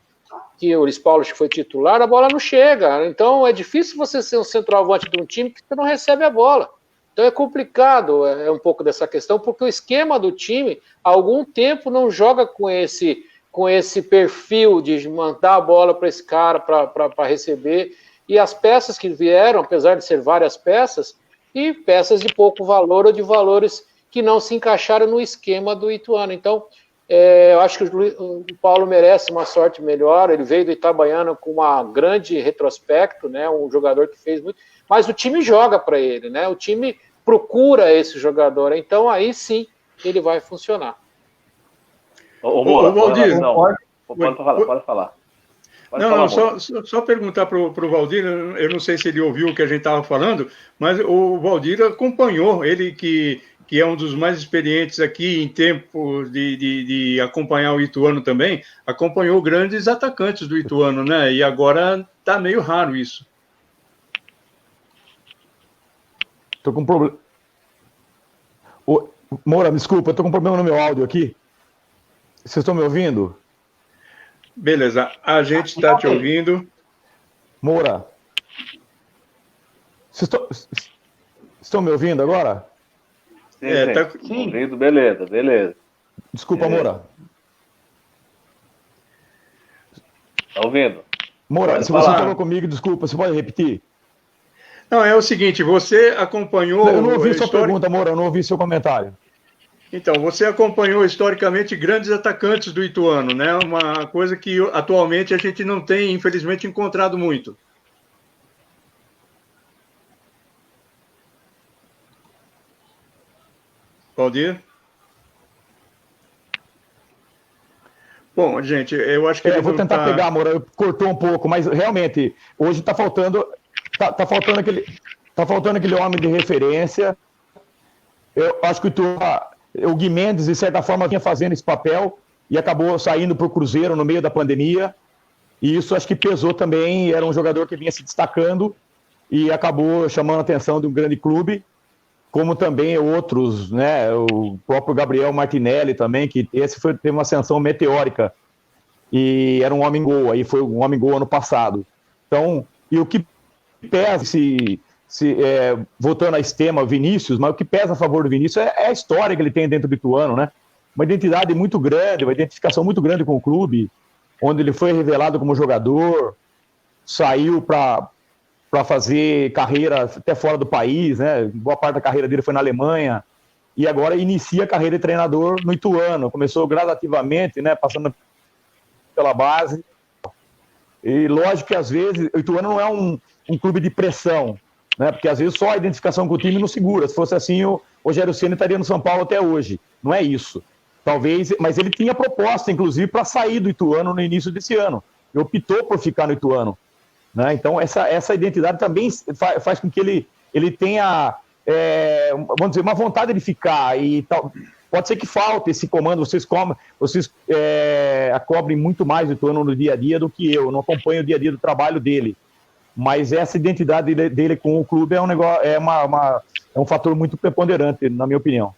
que o Luiz Paulo foi titular, a bola não chega. Então é difícil você ser um centroavante de um time que você não recebe a bola. Então é complicado um pouco dessa questão, porque o esquema do time, há algum tempo, não joga com esse perfil de mandar a bola para esse cara para receber, e as peças que vieram, apesar de ser várias peças, e peças de pouco valor ou de valores que não se encaixaram no esquema do Ituano. Então, eu acho que o Paulo merece uma sorte melhor, ele veio do Itabaiana com uma grande retrospecto, né, um jogador que fez muito, mas o time joga para ele, né, o time procura esse jogador, então aí sim ele vai funcionar. Moura, Valdir, pode falar. Só perguntar para o Valdir, eu não sei se ele ouviu o que a gente estava falando, mas o Valdir acompanhou, ele que é um dos mais experientes aqui em tempo de acompanhar o Ituano também, acompanhou grandes atacantes do Ituano, né? E agora está meio raro isso. Estou com um problema. Moura, desculpa, estou com um problema no meu áudio aqui. Vocês estão me ouvindo? Beleza, a gente está te ouvindo. Moura, vocês estão me ouvindo agora? Sim. Tá... Ouvindo, beleza. Desculpa, Moura. Tá ouvindo? Moura, pode se falar. você falou comigo, desculpa, você pode repetir? Não, é o seguinte, você acompanhou... Eu não ouvi sua pergunta, Moura, eu não ouvi seu comentário. Então, você acompanhou historicamente grandes atacantes do Ituano, né? Uma coisa que atualmente a gente não tem, infelizmente, encontrado muito. Valdir? Bom, gente, eu acho que... Eu vou tentar pegar, Moura, cortou um pouco, mas realmente, hoje está faltando... Tá faltando aquele homem de referência. Eu acho que o Gui Mendes, de certa forma, vinha fazendo esse papel e acabou saindo para o Cruzeiro no meio da pandemia. E isso acho que pesou também. Era um jogador que vinha se destacando e acabou chamando a atenção de um grande clube, como também outros, né? O próprio Gabriel Martinelli também, que teve uma ascensão meteórica e era um homem-gol. Aí foi um homem-gol ano passado. Então, e o que pesa, voltando a esse tema, Vinícius, mas o que pesa a favor do Vinícius é a história que ele tem dentro do Ituano, né? Uma identidade muito grande, uma identificação muito grande com o clube, onde ele foi revelado como jogador, saiu para fazer carreira até fora do país, né? Boa parte da carreira dele foi na Alemanha, e agora inicia a carreira de treinador no Ituano. Começou gradativamente, né? Passando pela base. E lógico que às vezes o Ituano não é um clube de pressão, né? Porque às vezes só a identificação com o time não segura. Se fosse assim, o Rogério Ceni estaria no São Paulo até hoje. Não é isso. Talvez, mas ele tinha proposta, inclusive, para sair do Ituano no início desse ano. Ele optou por ficar no Ituano, né? Então essa identidade também faz com que ele tenha, vamos dizer, uma vontade de ficar e tal. Pode ser que falte esse comando, vocês cobrem muito mais do Ituano no dia a dia do que eu não acompanho o dia a dia do trabalho dele. Mas essa identidade dele com o clube é um negócio, é um fator muito preponderante, na minha opinião.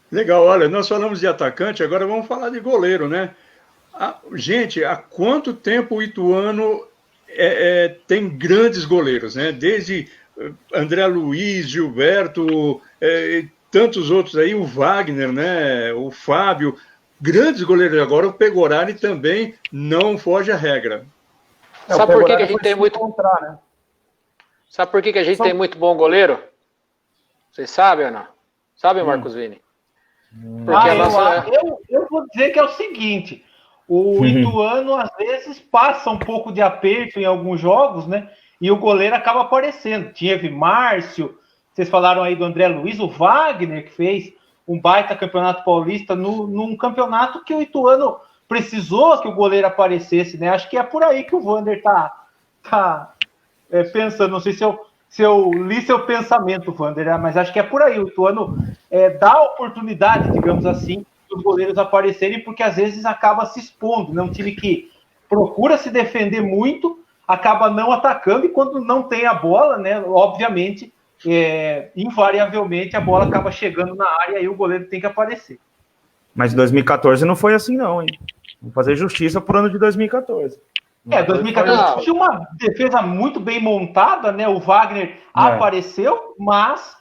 Legal, olha, nós falamos de atacante, agora vamos falar de goleiro, né? Gente, há quanto tempo o Ituano tem grandes goleiros, né? Desde André Luiz, Gilberto, tantos outros aí, o Wagner, né? O Fábio, grandes goleiros. Agora o Pegorari também não foge à regra. Sabe por que a gente tem muito... né? Sabe por que a gente tem muito bom goleiro? Vocês sabem ou não? Sabe, Marcos Vini? Porque eu vou dizer que é o seguinte, o Ituano às vezes passa um pouco de aperto em alguns jogos, né? E o goleiro acaba aparecendo. Teve Márcio, vocês falaram aí do André Luiz, o Wagner, que fez um baita campeonato paulista num campeonato que o Ituano precisou que o goleiro aparecesse, né? Acho que é por aí que o Wander tá pensando. Não sei se eu li seu pensamento, Wander, mas acho que é por aí. O Ituano dá oportunidade, digamos assim, dos goleiros aparecerem, porque às vezes acaba se expondo, né? Um time que procura se defender muito, acaba não atacando, e quando não tem a bola, né? Obviamente, invariavelmente, a bola acaba chegando na área e aí o goleiro tem que aparecer. Mas 2014 não foi assim, não, hein? Vamos fazer justiça pro ano de 2014. 2014 tinha uma defesa muito bem montada, né? O Wagner apareceu, mas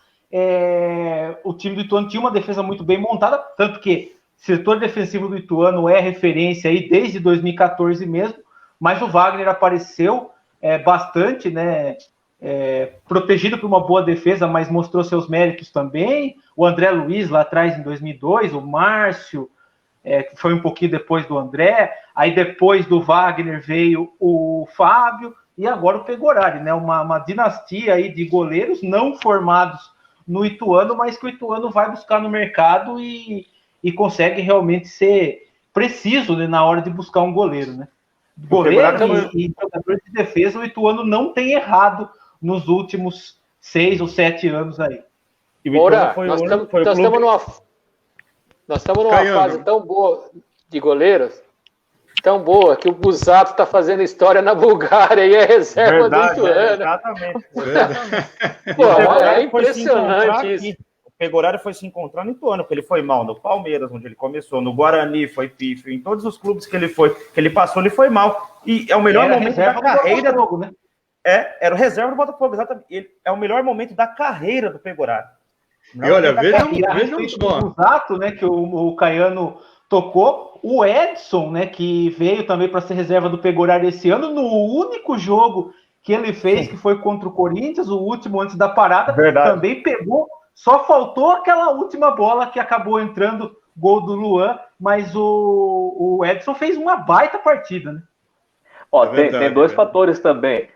o time do Ituano tinha uma defesa muito bem montada, tanto que o setor defensivo do Ituano é referência aí desde 2014 mesmo, mas o Wagner apareceu bastante, né? Protegido por uma boa defesa, mas mostrou seus méritos também. O André Luiz lá atrás em 2002, o Márcio, que foi um pouquinho depois do André, aí depois do Wagner veio o Fábio, e agora o Pegorari, né? Uma dinastia aí de goleiros não formados no Ituano, mas que o Ituano vai buscar no mercado e consegue realmente ser preciso, né, na hora de buscar um goleiro, né? Goleiro e jogador de defesa, o Ituano não tem errado nos últimos 6 ou 7 anos aí. Moura, nós estamos numa fase tão boa de goleiros, tão boa, que o Busato está fazendo história na Bulgária e é reserva do Ituano. Exatamente. Pô, é impressionante isso. O Pegorari foi se encontrar no Ituano, porque ele foi mal no Palmeiras, onde ele começou, no Guarani foi pífio, em todos os clubes que ele passou, ele foi mal. E é o melhor momento da carreira do Botafogo, né? Era o reserva do Botafogo, exatamente. É o melhor momento da carreira do Pegorari. E olha, vejam só. O Busato, né, que o Caiano tocou, o Edson, né, que veio também para ser reserva do Pegorari esse ano, no único jogo que ele fez, que foi contra o Corinthians, o último antes da parada, também pegou, só faltou aquela última bola que acabou entrando, gol do Luan, mas o Edson fez uma baita partida, né? Tem dois fatores também,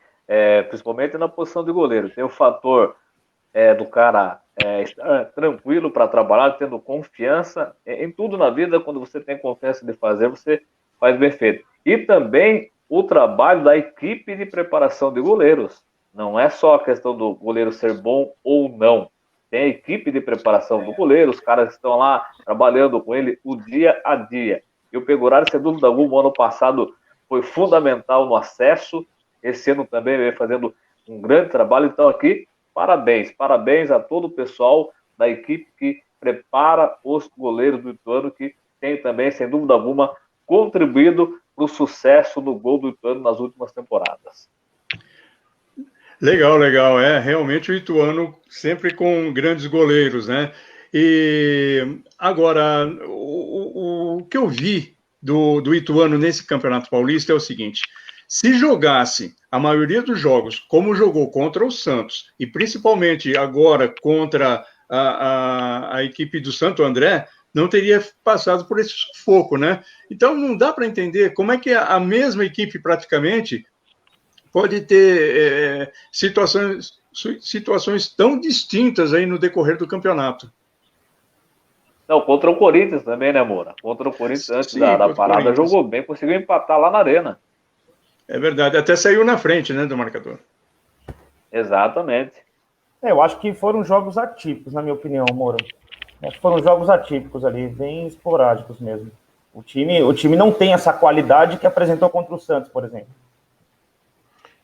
principalmente na posição de goleiro. Tem o fator do cara estar tranquilo para trabalhar, tendo confiança em tudo na vida. Quando você tem confiança de fazer, você faz bem feito. E também o trabalho da equipe de preparação de goleiros. Não é só a questão do goleiro ser bom ou não. Tem a equipe de preparação do goleiro, os caras estão lá trabalhando com ele o dia a dia. E o Pegorari, sem dúvida alguma, ano passado foi fundamental no acesso. Esse ano também vem fazendo um grande trabalho. Então aqui, parabéns a todo o pessoal da equipe que prepara os goleiros do Ituano, que tem também, sem dúvida alguma, contribuído para o sucesso do gol do Ituano nas últimas temporadas. Legal. Realmente o Ituano sempre com grandes goleiros, né? E agora, o que eu vi do Ituano nesse Campeonato Paulista é o seguinte: se jogasse a maioria dos jogos como jogou contra o Santos, e principalmente agora contra a equipe do Santo André, não teria passado por esse sufoco, né? Então não dá para entender como é que a mesma equipe praticamente pode ter situações tão distintas aí no decorrer do campeonato. Não, contra o Corinthians também, né, Moura? Contra o Corinthians, antes da parada, jogou bem, conseguiu empatar lá na Arena. É verdade, até saiu na frente, né, do marcador. Exatamente. Eu acho que foram jogos atípicos, na minha opinião, Moura. Acho que foram jogos atípicos ali, bem esporádicos mesmo. O time não tem essa qualidade que apresentou contra o Santos, por exemplo.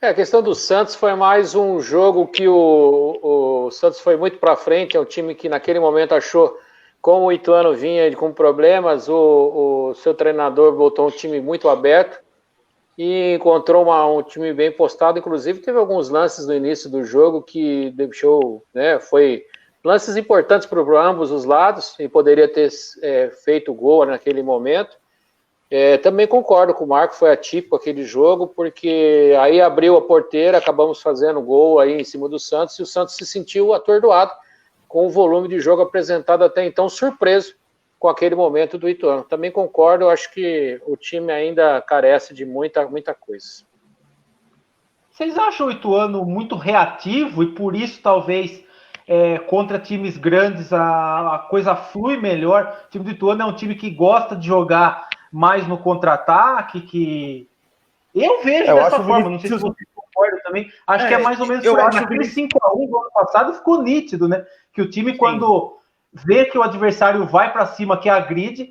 A questão do Santos foi mais um jogo que o Santos foi muito para frente, é um time que naquele momento achou, como o Ituano vinha com problemas, o seu treinador botou um time muito aberto e encontrou um time bem postado. Inclusive teve alguns lances no início do jogo que deixou, né, foi lances importantes para ambos os lados e poderia ter feito gol naquele momento. Também concordo com o Marco, foi atípico aquele jogo, porque aí abriu a porteira, acabamos fazendo gol aí em cima do Santos, e o Santos se sentiu atordoado com o volume de jogo apresentado até então, surpreso com aquele momento do Ituano. Também concordo, eu acho que o time ainda carece de muita coisa. Vocês acham o Ituano muito reativo e por isso talvez contra times grandes a coisa flui melhor? O time do Ituano é um time que gosta de jogar mais no contra-ataque, que eu vejo dessa forma, não sei se vocês concordam também, acho que é mais ou menos naquele 5-1 do ano passado ficou nítido, né, que o time quando vê que o adversário vai para cima, que agride,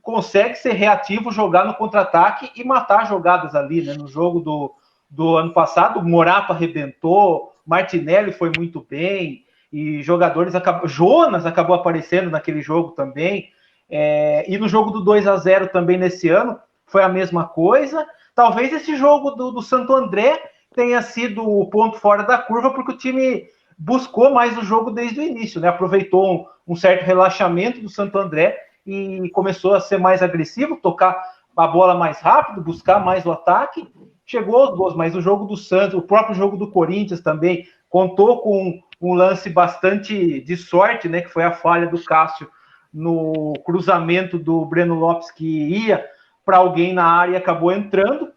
consegue ser reativo, jogar no contra-ataque e matar jogadas ali, né, no jogo do ano passado, o Morata arrebentou, Martinelli foi muito bem, e jogadores Jonas acabou aparecendo naquele jogo também, e no jogo do 2-0 também nesse ano, foi a mesma coisa. Talvez esse jogo do Santo André tenha sido o ponto fora da curva, porque o time buscou mais o jogo desde o início, né? Aproveitou um certo relaxamento do Santo André e começou a ser mais agressivo, tocar a bola mais rápido, buscar mais o ataque. Chegou aos gols, mas o jogo do Santos, o próprio jogo do Corinthians também, contou com um lance bastante de sorte, né? Que foi a falha do Cássio no cruzamento do Breno Lopes, que ia para alguém na área e acabou entrando.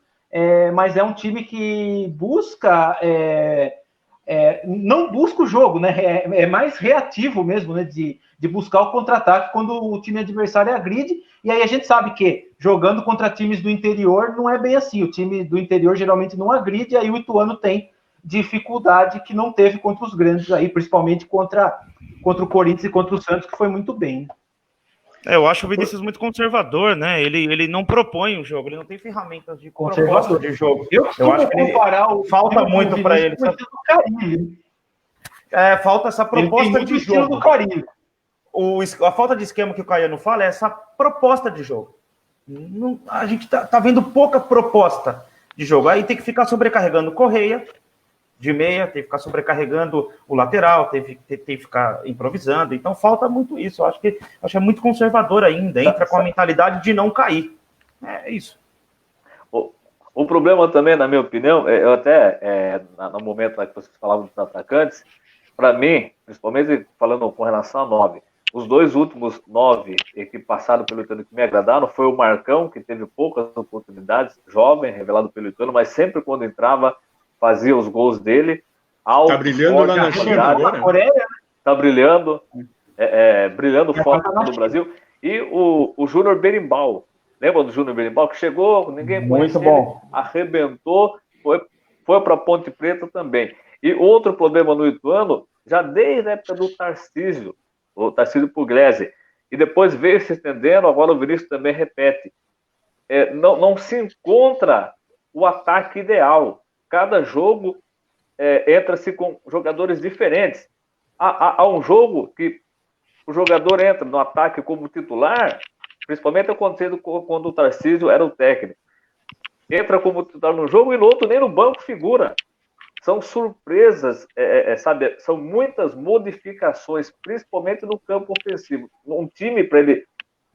Mas é um time que busca... não busca o jogo, né? É mais reativo mesmo, né? De buscar o contra-ataque quando o time adversário agride. E aí a gente sabe que jogando contra times do interior não é bem assim. O time do interior geralmente não agride, e aí o Ituano tem dificuldade que não teve contra os grandes aí, principalmente contra o Corinthians e contra o Santos, que foi muito bem. Eu acho o Vinícius muito conservador, né? Ele não propõe o jogo, ele não tem ferramentas de proposta de jogo. Eu acho que falta muito para ele. Falta essa proposta de jogo. Do Carilho. A falta de esquema que o Caiano fala é essa proposta de jogo. A gente tá vendo pouca proposta de jogo. Aí tem que ficar sobrecarregando o Correia de meia, tem que ficar sobrecarregando o lateral, tem que ficar improvisando. Então falta muito isso. Eu acho que é muito conservador ainda. Entra com a mentalidade de não cair. É isso. O problema também, na minha opinião, eu até, no momento que vocês falavam dos atacantes, para mim, principalmente falando com relação a 9, os dois últimos 9 que passaram pelo Ituano que me agradaram foi o Marcão, que teve poucas oportunidades, jovem, revelado pelo Ituano, mas sempre quando entrava, fazia os gols dele. Tá brilhando lá na China agora? Tá brilhando, brilhando fora do Brasil. E o Júnior Berimbau, lembra do Júnior Berimbau? Que chegou, ninguém conhecia, muito bom, arrebentou, foi para Ponte Preta também. E outro problema no Ituano, já desde a época do Tarcísio, o Tarcísio Puglisi, e depois veio se estendendo, agora o Vinícius também repete. Não se encontra o ataque ideal. Cada jogo entra-se com jogadores diferentes. Há um jogo que o jogador entra no ataque como titular, principalmente acontecendo quando o Tarcísio era o técnico. Entra como titular no jogo e no outro nem no banco figura. São surpresas, sabe? São muitas modificações, principalmente no campo ofensivo. Um time, para ele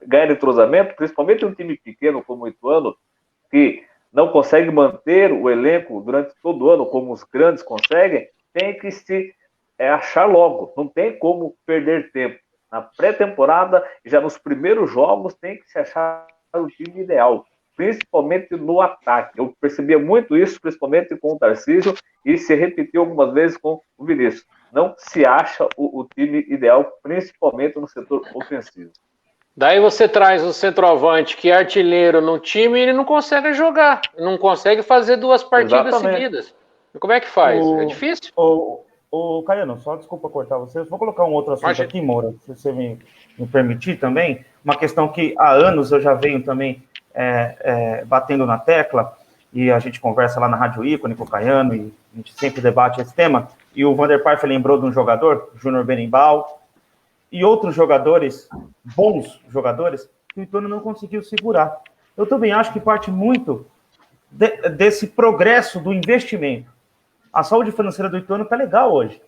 ganhar entrosamento, principalmente um time pequeno como o Ituano, que não consegue manter o elenco durante todo o ano, como os grandes conseguem, tem que se achar logo. Não tem como perder tempo. Na pré-temporada, já nos primeiros jogos, tem que se achar o time ideal, principalmente no ataque. Eu percebia muito isso, principalmente com o Tarcísio, e se repetiu algumas vezes com o Vinícius. Não se acha o time ideal, principalmente no setor ofensivo. Daí você traz um centroavante que é artilheiro no time e ele não consegue jogar, não consegue fazer 2 partidas seguidas. E como é que faz? É difícil? Caiano, só desculpa cortar você, eu vou colocar um outro assunto aqui, Moura, se você me permitir também, uma questão que há anos eu já venho também batendo na tecla, e a gente conversa lá na Rádio Ícone com o Caiano, e a gente sempre debate esse tema, e o Vander Paifer lembrou de um jogador, Júnior Berimbau, e outros jogadores, bons jogadores, que o Ituano não conseguiu segurar. Eu também acho que parte muito desse progresso do investimento. A saúde financeira do Ituano está legal hoje.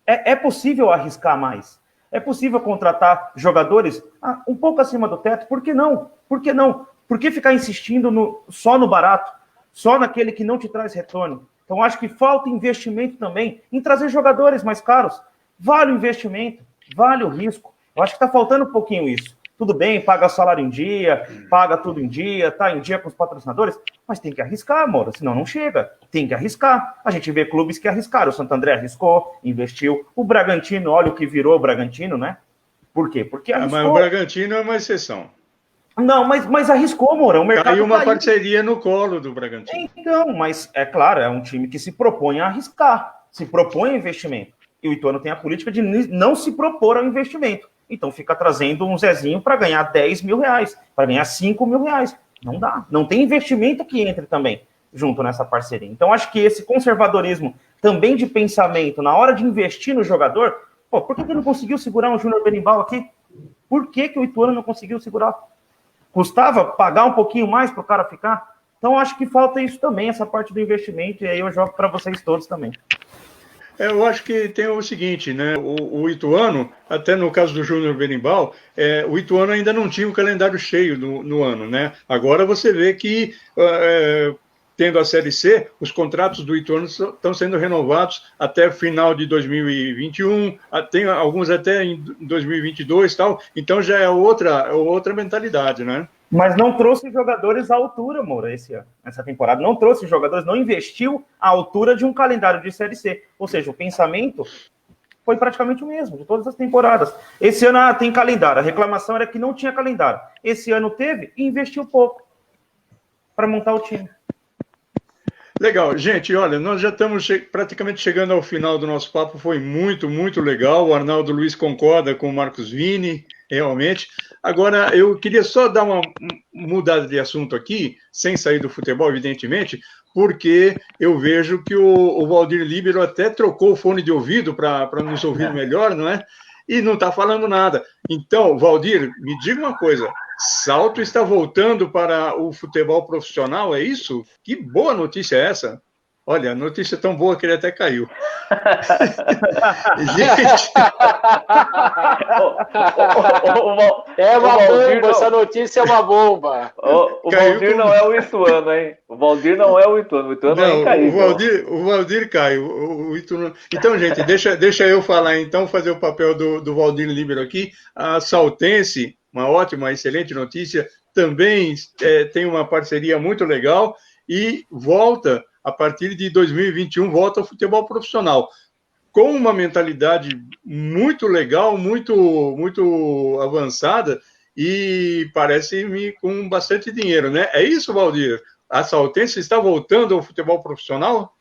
É possível arriscar mais. É possível contratar jogadores um pouco acima do teto. Por que não? Por que não? Por que ficar insistindo só no barato? Só naquele que não te traz retorno? Então, acho que falta investimento também em trazer jogadores mais caros. Vale o investimento, vale o risco. Eu acho que está faltando um pouquinho isso. Tudo bem, paga salário em dia, paga tudo em dia, tá em dia com os patrocinadores, mas tem que arriscar, Moura, senão não chega. Tem que arriscar. A gente vê clubes que arriscaram. O Santo André arriscou, investiu. O Bragantino, olha o que virou o Bragantino, né? Por quê? Porque arriscou. Mas o Bragantino é uma exceção. Não, mas arriscou, Moura. O mercado caiu uma parceria no colo do Bragantino. Então, mas é claro, é um time que se propõe a arriscar, se propõe a investimento. E o Ituano tem a política de não se propor ao investimento. Então fica trazendo um Zezinho para ganhar 10 mil reais, para ganhar 5 mil reais. Não dá. Não tem investimento que entre também junto nessa parceria. Então acho que esse conservadorismo também de pensamento na hora de investir no jogador, por que ele não conseguiu segurar um Júnior Berimbau aqui? Por que o Ituano não conseguiu segurar? Custava pagar um pouquinho mais para o cara ficar? Então, acho que falta isso também, essa parte do investimento, e aí eu jogo para vocês todos também. Eu acho que tem o seguinte, né? O Ituano, até no caso do Júnior Berimbau, o Ituano ainda não tinha um calendário cheio no ano, né? Agora você vê que, tendo a Série C, os contratos do Ituano estão sendo renovados até o final de 2021, tem alguns até em 2022 e tal, então já é outra mentalidade, né? Mas não trouxe jogadores à altura, Moura, essa temporada. Não trouxe jogadores, não investiu à altura de um calendário de Série C. Ou seja, o pensamento foi praticamente o mesmo, de todas as temporadas. Esse ano tem calendário. A reclamação era que não tinha calendário. Esse ano teve e investiu pouco para montar o time. Legal. Gente, olha, nós já estamos praticamente chegando ao final do nosso papo. Foi muito, muito legal. O Arnaldo Luiz concorda com o Marcos Vini, realmente. Agora, eu queria só dar uma mudada de assunto aqui, sem sair do futebol, evidentemente, porque eu vejo que o Valdir Líbero até trocou o fone de ouvido para nos ouvir melhor, não é? E não está falando nada. Então, Valdir, me diga uma coisa, Salto está voltando para o futebol profissional, é isso? Que boa notícia é essa? Olha, a notícia é tão boa que ele até caiu. Gente... é uma bomba, essa notícia é uma bomba. O Valdir não é o Ituano, hein? O Valdir não é o Ituano, o Ituano é incaível. O Valdir cai. O Ituano... Então, gente, deixa eu falar, então, fazer o papel do Valdir Líbero aqui. A Saltense, uma ótima, excelente notícia, também tem uma parceria muito legal e volta... a partir de 2021, volta ao futebol profissional, com uma mentalidade muito legal, muito, muito avançada, e parece-me com bastante dinheiro, né? É isso, Valdir? A Saltense está voltando ao futebol profissional?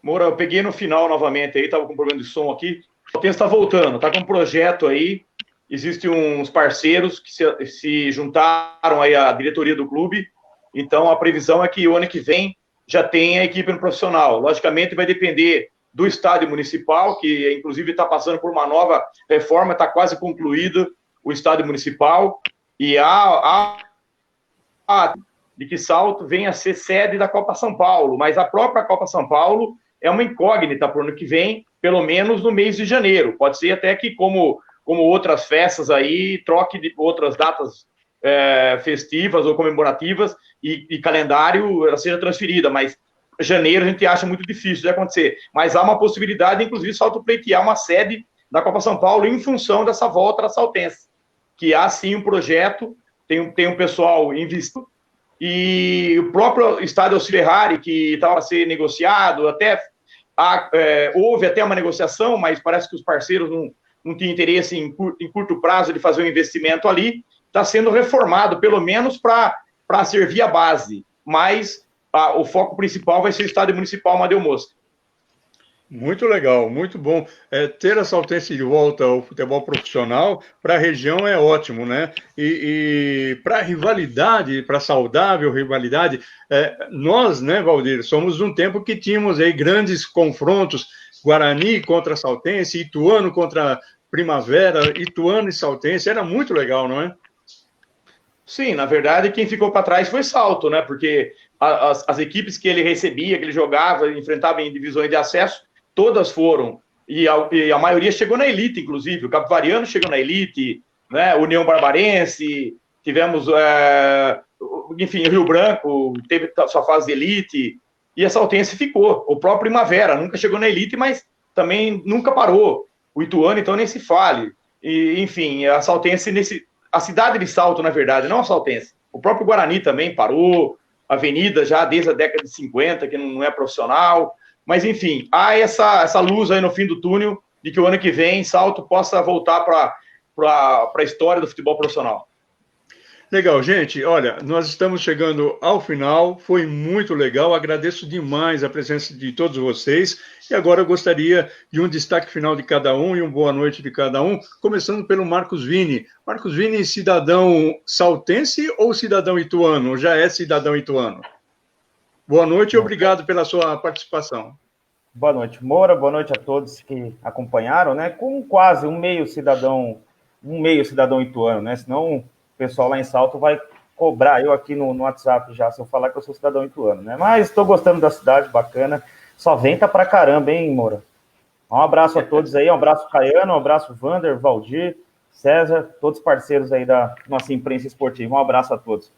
Moura, eu peguei no final novamente aí, estava com problema de som aqui. A Saltense está voltando, está com um projeto aí, existem uns parceiros que se juntaram aí à diretoria do clube. Então, a previsão é que o ano que vem já tenha a equipe no profissional. Logicamente, vai depender do estádio municipal, que inclusive está passando por uma nova reforma, está quase concluído o estádio municipal, e de que Salto venha a ser sede da Copa São Paulo, mas a própria Copa São Paulo é uma incógnita para o ano que vem, pelo menos no mês de janeiro. Pode ser até que, como outras festas aí, troque de outras datas festivas ou comemorativas e calendário ela seja transferida, mas janeiro a gente acha muito difícil de acontecer, mas há uma possibilidade, inclusive, Salto pleitear uma sede da Copa São Paulo em função dessa volta da Saltense, que há sim um projeto, tem um pessoal investido, e o próprio estádio Ferrari, que estava a ser negociado, houve até uma negociação, mas parece que os parceiros não tinham interesse em curto prazo de fazer um investimento ali, está sendo reformado, pelo menos para servir a base, mas o foco principal vai ser o estádio municipal Amadeu Mosca. Muito legal, muito bom. Ter a Saltense de volta ao futebol profissional para a região é ótimo, né? E para a rivalidade, para a saudável rivalidade, nós, né, Valdir, somos um tempo que tínhamos aí grandes confrontos, Guarani contra Saltense, Ituano contra Primavera, Ituano e Saltense, era muito legal, não é? Sim, na verdade, quem ficou para trás foi Salto, né? Porque as equipes que ele recebia, que ele jogava, enfrentava em divisões de acesso, todas foram. E a maioria chegou na elite, inclusive. O Capivariano chegou na elite, né? União Barbarense, tivemos, enfim, o Rio Branco teve sua fase de elite, e a Saltense ficou. O próprio Primavera nunca chegou na elite, mas também nunca parou. O Ituano, então, nem se fale. E, enfim, a Saltense a cidade de Salto, na verdade, não a Saltense. O próprio Guarani também parou, a Avenida já desde a década de 50, que não é profissional. Mas, enfim, há essa luz aí no fim do túnel de que o ano que vem Salto possa voltar para a história do futebol profissional. Legal, gente. Olha, nós estamos chegando ao final. Foi muito legal. Agradeço demais a presença de todos vocês. E agora eu gostaria de um destaque final de cada um e uma boa noite de cada um, começando pelo Marcos Vini. Marcos Vini, cidadão saltense ou cidadão ituano? Já é cidadão ituano? Boa noite e obrigado pela sua participação. Boa noite, Moura. Boa noite a todos que acompanharam, né? Com quase um meio cidadão ituano, né? Senão o pessoal lá em Salto vai cobrar eu aqui no WhatsApp já, se eu falar que eu sou cidadão ituano, né? Mas estou gostando da cidade, bacana. Só venta pra caramba, hein, Moura? Um abraço a todos aí, um abraço Caiano, um abraço Vander, Valdir, César, todos parceiros aí da nossa imprensa esportiva. Um abraço a todos.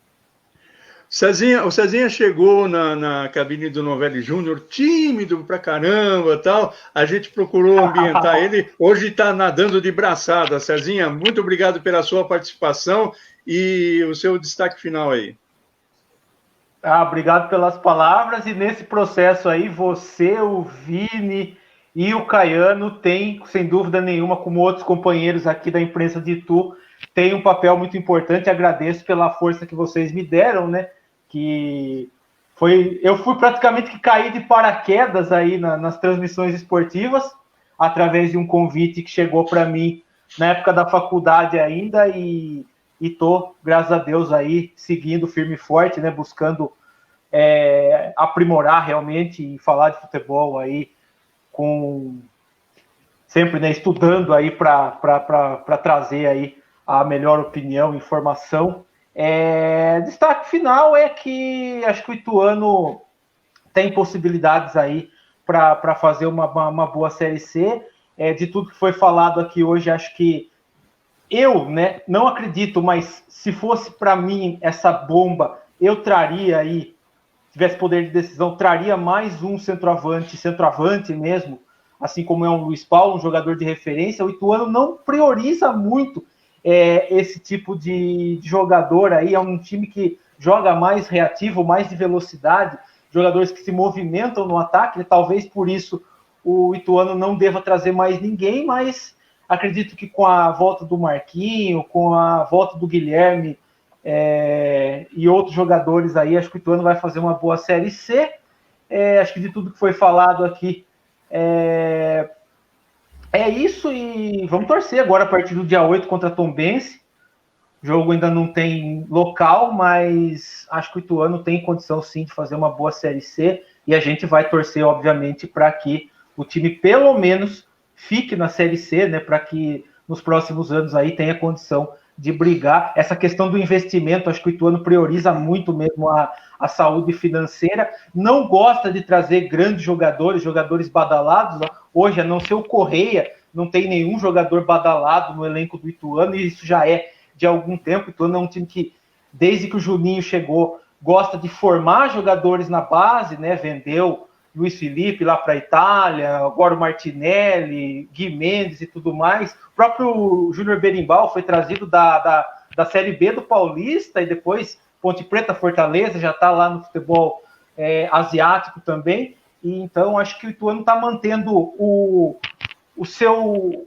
O Cezinha chegou na cabine do Novelli Júnior, tímido pra caramba, tal. A gente procurou ambientar ele. Hoje está nadando de braçada. Cezinha, muito obrigado pela sua participação e o seu destaque final aí. Obrigado pelas palavras. E nesse processo aí, você, o Vini e o Caiano tem, sem dúvida nenhuma, como outros companheiros aqui da imprensa de Itu, tem um papel muito importante. Agradeço pela força que vocês me deram, né? Eu fui praticamente que caí de paraquedas aí nas transmissões esportivas, através de um convite que chegou para mim na época da faculdade ainda, e tô, graças a Deus, aí seguindo firme e forte, né? Buscando aprimorar realmente e falar de futebol aí sempre, né, estudando aí para trazer aí a melhor opinião, informação. Destaque final é que acho que o Ituano tem possibilidades aí para fazer uma boa Série C. De tudo que foi falado aqui hoje, acho que eu, né, não acredito, mas se fosse para mim essa bomba, eu traria aí, tivesse poder de decisão, traria mais um centroavante mesmo, assim como é um Luiz Paulo, um jogador de referência. O Ituano não prioriza muito esse tipo de jogador aí, é um time que joga mais reativo, mais de velocidade, jogadores que se movimentam no ataque, talvez por isso o Ituano não deva trazer mais ninguém, mas acredito que com a volta do Marquinho, com a volta do Guilherme e outros jogadores aí, acho que o Ituano vai fazer uma boa Série C. Acho que de tudo que foi falado aqui, é isso, e vamos torcer agora a partir do dia 8 contra a Tombense. O jogo ainda não tem local, mas acho que o Ituano tem condição sim de fazer uma boa Série C, e a gente vai torcer, obviamente, para que o time pelo menos fique na Série C, né, para que nos próximos anos aí tenha condição de brigar. Essa questão do investimento, acho que o Ituano prioriza muito mesmo a saúde financeira, não gosta de trazer grandes jogadores badalados. Hoje, a não ser o Correia, não tem nenhum jogador badalado no elenco do Ituano, e isso já é de algum tempo. O Ituano é um time que, desde que o Juninho chegou, gosta de formar jogadores na base, né? Vendeu Luiz Felipe lá para a Itália, agora o Martinelli, Gui Mendes e tudo mais. O próprio Júnior Berimbau foi trazido da Série B do Paulista, e depois Ponte Preta, Fortaleza, já está lá no futebol asiático também. E então acho que o Ituano está mantendo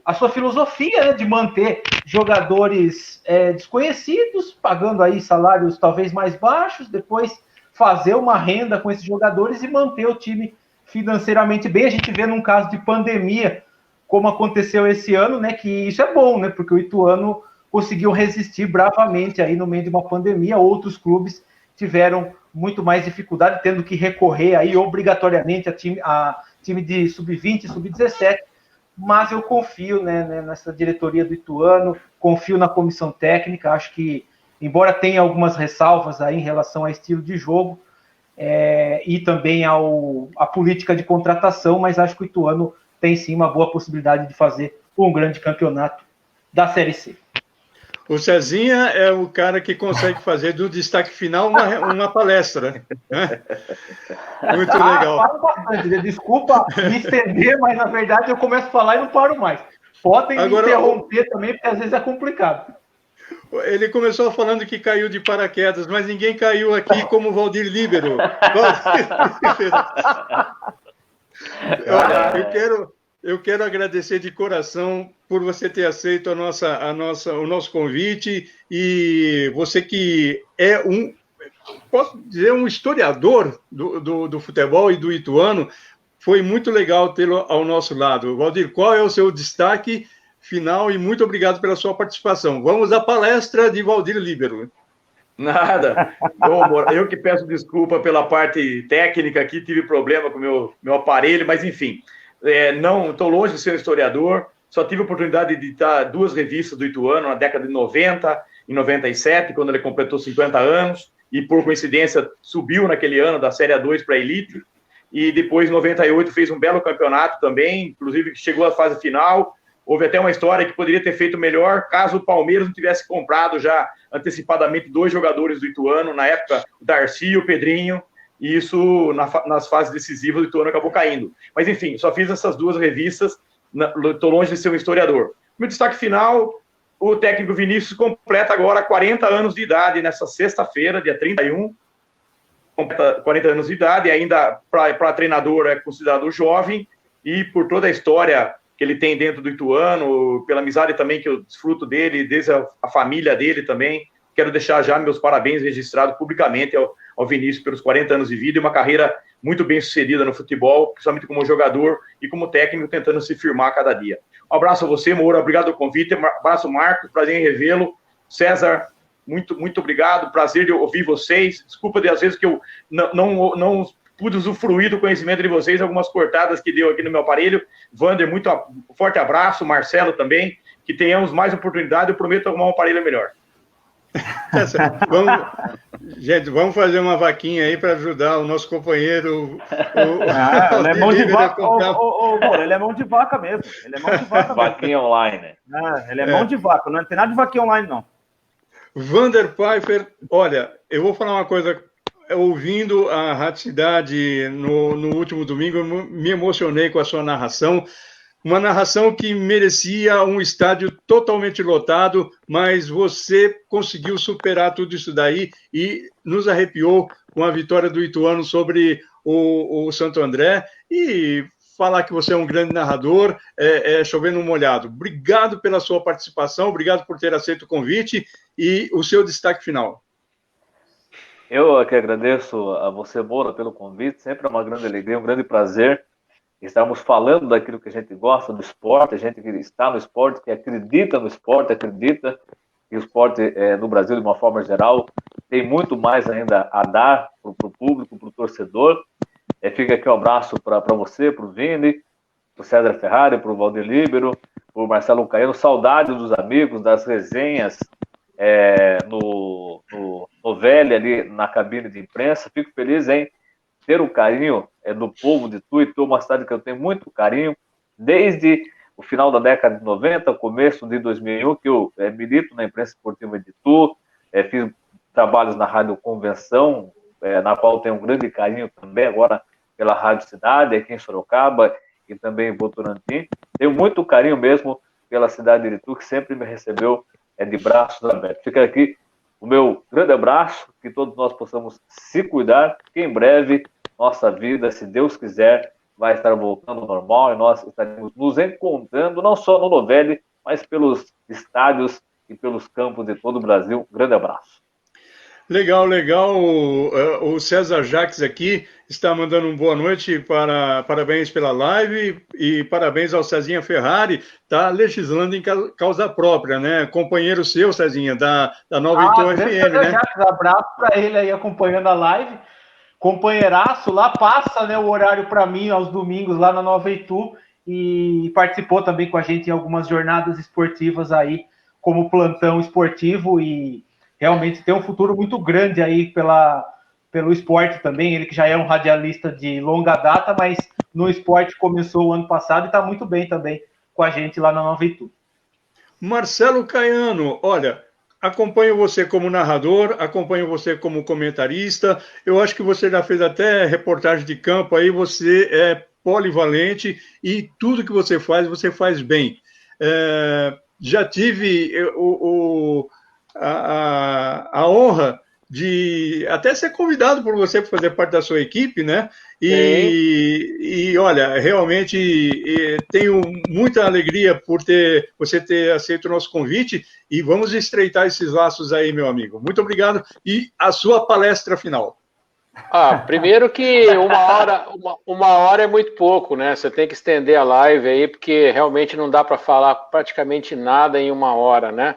a sua filosofia, né, de manter jogadores desconhecidos, pagando aí salários talvez mais baixos, depois fazer uma renda com esses jogadores e manter o time financeiramente bem. A gente vê num caso de pandemia, como aconteceu esse ano, né, que isso é bom, né, porque o Ituano conseguiu resistir bravamente aí no meio de uma pandemia. Outros clubes tiveram muito mais dificuldade, tendo que recorrer aí obrigatoriamente a time de sub-20 e sub-17, mas eu confio, né, nessa diretoria do Ituano, confio na comissão técnica. Acho que, embora tenha algumas ressalvas aí em relação ao estilo de jogo e também à política de contratação, mas acho que o Ituano tem sim uma boa possibilidade de fazer um grande campeonato da Série C. O Cezinha é o cara que consegue fazer do destaque final uma palestra, né? Muito legal. Falo bastante, desculpa me estender, mas na verdade eu começo a falar e não paro mais. Podem me interromper também, porque às vezes é complicado. Ele começou falando que caiu de paraquedas, mas ninguém caiu aqui como o Valdir Líbero. Eu quero agradecer de coração por você ter aceito o nosso convite, e você que é posso dizer, um historiador do futebol e do Ituano. Foi muito legal tê-lo ao nosso lado. Valdir, qual é o seu destaque final? E muito obrigado pela sua participação. Vamos à palestra de Valdir Líbero. Nada. Eu que peço desculpa pela parte técnica aqui, tive problema com o meu aparelho, mas enfim, não estou longe de ser um historiador, só tive a oportunidade de editar 2 revistas do Ituano na década de 90, em 97, quando ele completou 50 anos, e por coincidência subiu naquele ano da Série A2 para a Elite, e depois, em 98, fez um belo campeonato também, inclusive chegou à fase final. Houve até uma história que poderia ter feito melhor caso o Palmeiras não tivesse comprado já antecipadamente 2 jogadores do Ituano, na época o Darcy e o Pedrinho, e isso nas fases decisivas do Ituano acabou caindo. Mas enfim, só fiz essas 2 revistas, estou longe de ser um historiador. Meu destaque final, o técnico Vinícius completa agora 40 anos de idade nessa sexta-feira, dia 31, completa 40 anos de idade, e ainda para treinador é considerado jovem, e por toda a história que ele tem dentro do Ituano, pela amizade também que eu desfruto dele, desde a família dele também. Quero deixar já meus parabéns registrados publicamente ao Vinícius pelos 40 anos de vida e uma carreira muito bem sucedida no futebol, principalmente como jogador e como técnico, tentando se firmar a cada dia. Um abraço a você, Moura, obrigado pelo convite, um abraço, Marcos, prazer em revê-lo. César, muito obrigado, prazer de ouvir vocês. Desculpa de às vezes que eu não pude usufruir do conhecimento de vocês, algumas cortadas que deu aqui no meu aparelho. Vander, forte abraço, Marcelo também, que tenhamos mais oportunidade, eu prometo arrumar um aparelho melhor. Vamos fazer uma vaquinha aí para ajudar o nosso companheiro. Ele é mão de vaca. Ele é mão de vaca mesmo. Ele é mão de vaca. Vaquinha online. Ele é mão de vaca, não tem nada de vaquinha online, não. Vander Pfeiffer, olha, eu vou falar uma coisa. Ouvindo a Rádio Cidade no último domingo, eu me emocionei com a sua narração. Uma narração que merecia um estádio totalmente lotado, mas você conseguiu superar tudo isso daí e nos arrepiou com a vitória do Ituano sobre o Santo André. E falar que você é um grande narrador é chover no molhado. Obrigado pela sua participação, obrigado por ter aceito o convite e o seu destaque final. Eu que agradeço a você, Moura, pelo convite. Sempre é uma grande alegria, um grande prazer estarmos falando daquilo que a gente gosta do esporte, a gente que está no esporte, que acredita no esporte, acredita que o esporte no Brasil, de uma forma geral, tem muito mais ainda a dar para o público, para o torcedor. Fica aqui um abraço para você, para o Vini, para o César Ferrari, para o Valdir Líbero, para o Marcelo Caiano. Saudade dos amigos, das resenhas no Velho, ali na cabine de imprensa. Fico feliz em ter o carinho do povo de Itu, uma cidade que eu tenho muito carinho, desde o final da década de 90, começo de 2001, que eu milito na imprensa esportiva de Itu, fiz trabalhos na Rádio Convenção, na qual tenho um grande carinho também, agora pela Rádio Cidade, aqui em Sorocaba, e também em Votorantim. Tenho muito carinho mesmo pela cidade de Itu, que sempre me recebeu de braços abertos. Fica aqui o meu grande abraço, que todos nós possamos se cuidar, que em breve nossa vida, se Deus quiser, vai estar voltando ao normal e nós estaremos nos encontrando, não só no Novelli, mas pelos estádios e pelos campos de todo o Brasil. Um grande abraço. Legal. O César Jacques aqui está mandando uma boa noite, parabéns pela live e parabéns ao Cezinha Ferrari, está legislando em causa própria, né? Companheiro seu, Cezinha, da Nova Itu FM, né? Jacques, abraço para ele aí acompanhando a live. Companheiraço, lá passa, né, o horário para mim aos domingos lá na Nova Itu e participou também com a gente em algumas jornadas esportivas aí, como plantão esportivo, e realmente tem um futuro muito grande aí pelo esporte também. Ele que já é um radialista de longa data, mas no esporte começou o ano passado e está muito bem também com a gente lá na Nova Itu. Marcelo Caiano, olha, acompanho você como narrador, acompanho você como comentarista, eu acho que você já fez até reportagem de campo aí, você é polivalente e tudo que você faz bem. Já tive a honra de até ser convidado por você para fazer parte da sua equipe, né? E olha, realmente tenho muita alegria por você ter aceito o nosso convite e vamos estreitar esses laços aí, meu amigo. Muito obrigado. E a sua palestra final. Primeiro que uma hora é muito pouco, né? Você tem que estender a live aí, porque realmente não dá para falar praticamente nada em uma hora, né?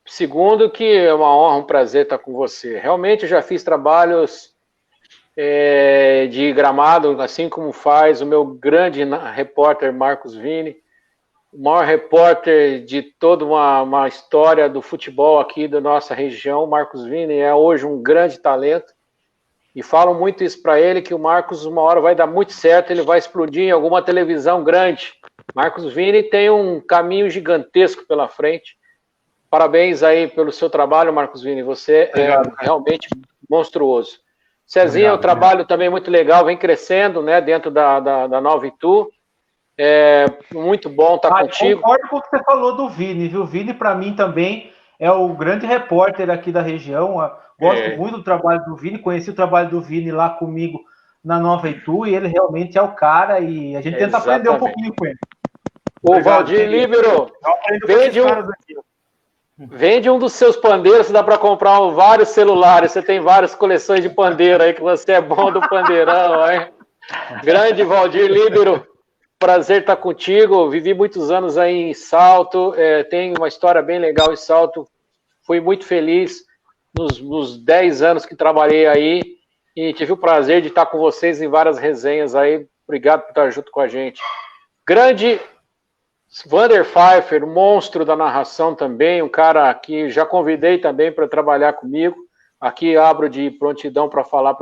Segundo, que é uma honra, um prazer estar com você. Realmente eu já fiz trabalhos de gramado, assim como faz o meu grande repórter Marcos Vini. o maior repórter de toda uma história do futebol aqui da nossa região. O Marcos Vini é hoje um grande talento. E falam muito isso para ele, que o Marcos uma hora vai dar muito certo, ele vai explodir em alguma televisão grande. Marcos Vini tem um caminho gigantesco pela frente. Parabéns aí pelo seu trabalho, Marcos Vini. Você realmente monstruoso. Cezinha, o trabalho também muito legal, vem crescendo, né, dentro da Nova Itu. É muito bom estar contigo. Concordo com o que você falou do Vini, viu? O Vini, para mim, também é o grande repórter aqui da região. Gosto muito do trabalho do Vini, conheci o trabalho do Vini lá comigo na Nova Itu, e ele realmente é o cara, e a gente tenta aprender um pouquinho com ele. O Valdir Líbero, vende um dos seus pandeiros, dá para comprar vários celulares, você tem várias coleções de pandeiro aí, que você é bom do pandeirão, hein? Grande Valdir Líbero, prazer estar contigo, vivi muitos anos aí em Salto, tenho uma história bem legal em Salto, fui muito feliz nos 10 anos que trabalhei aí, e tive o prazer de estar com vocês em várias resenhas aí, obrigado por estar junto com a gente. Grande Vander Pfeiffer, monstro da narração também, um cara que já convidei também para trabalhar comigo, aqui abro de prontidão para falar,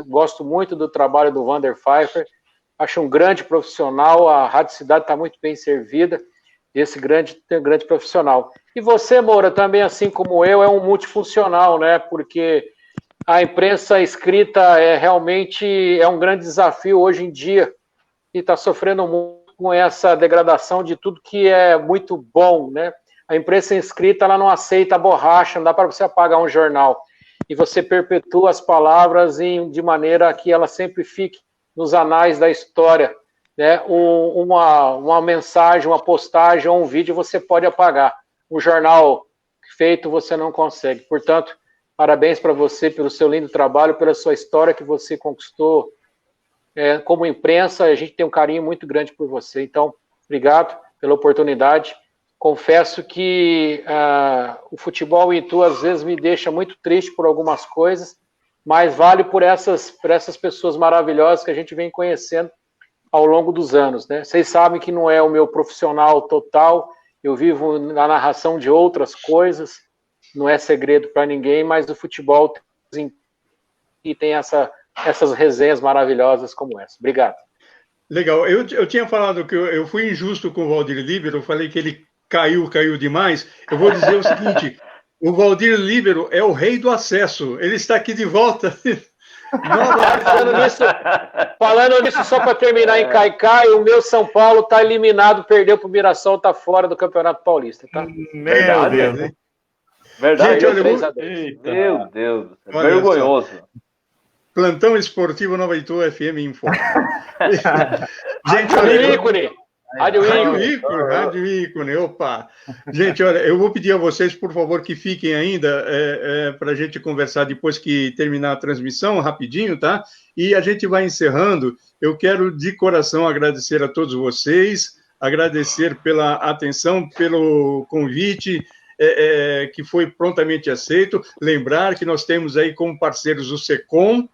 gosto muito do trabalho do Vander Pfeiffer, acho um grande profissional, a Rádio Cidade está muito bem servida, esse grande profissional. E você, Moura, também, assim como eu, é um multifuncional, né? Porque a imprensa escrita realmente um grande desafio hoje em dia e está sofrendo muito com essa degradação de tudo que é muito bom, né? A imprensa escrita, ela não aceita a borracha, não dá para você apagar um jornal. E você perpetua as palavras de maneira que ela sempre fique nos anais da história, né? Uma mensagem, uma postagem ou um vídeo você pode apagar. Um jornal feito você não consegue. Portanto, parabéns para você pelo seu lindo trabalho, pela sua história que você conquistou como imprensa. A gente tem um carinho muito grande por você. Então, obrigado pela oportunidade. Confesso que o futebol em Itu às vezes me deixa muito triste por algumas coisas, mas vale por essas pessoas maravilhosas que a gente vem conhecendo ao longo dos anos, né? Vocês sabem que não é o meu profissional total, eu vivo na narração de outras coisas, não é segredo para ninguém, mas o futebol tem essas resenhas maravilhosas como essa. Obrigado. Legal. Eu tinha falado que eu fui injusto com o Valdir Líbero, eu falei que ele caiu demais. Eu vou dizer o seguinte, o Valdir Líbero é o rei do acesso, ele está aqui de volta. Falando nisso, só para terminar em Caicai, o meu São Paulo está eliminado, perdeu para o Mirassol, está fora do Campeonato Paulista, tá? Meu Deus, hein? Verdade. Gente, olha, meu Deus, vergonhoso. Plantão Esportivo Nova Itu FM Info. Gente, Rádio Ícone, opa. Gente, olha, eu vou pedir a vocês, por favor, que fiquem ainda para a gente conversar depois que terminar a transmissão, rapidinho, tá? E a gente vai encerrando. Eu quero, de coração, agradecer a todos vocês, agradecer pela atenção, pelo convite, que foi prontamente aceito. Lembrar que nós temos aí como parceiros o SECOM,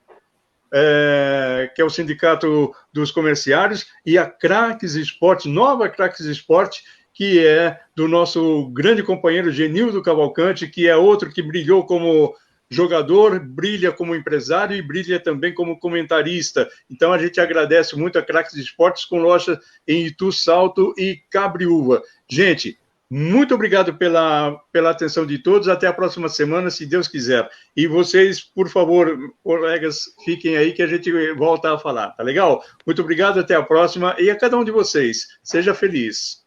que é o Sindicato dos Comerciários, e a Craques Esporte, nova Craques Esporte, que é do nosso grande companheiro Genildo Cavalcante, que é outro que brilhou como jogador, brilha como empresário e brilha também como comentarista. Então a gente agradece muito a Craques Esportes, com loja em Itu, Salto e Cabriúva. Gente, muito obrigado pela atenção de todos. Até a próxima semana, se Deus quiser. E vocês, por favor, colegas, fiquem aí que a gente volta a falar, tá legal? Muito obrigado, até a próxima. E a cada um de vocês, seja feliz.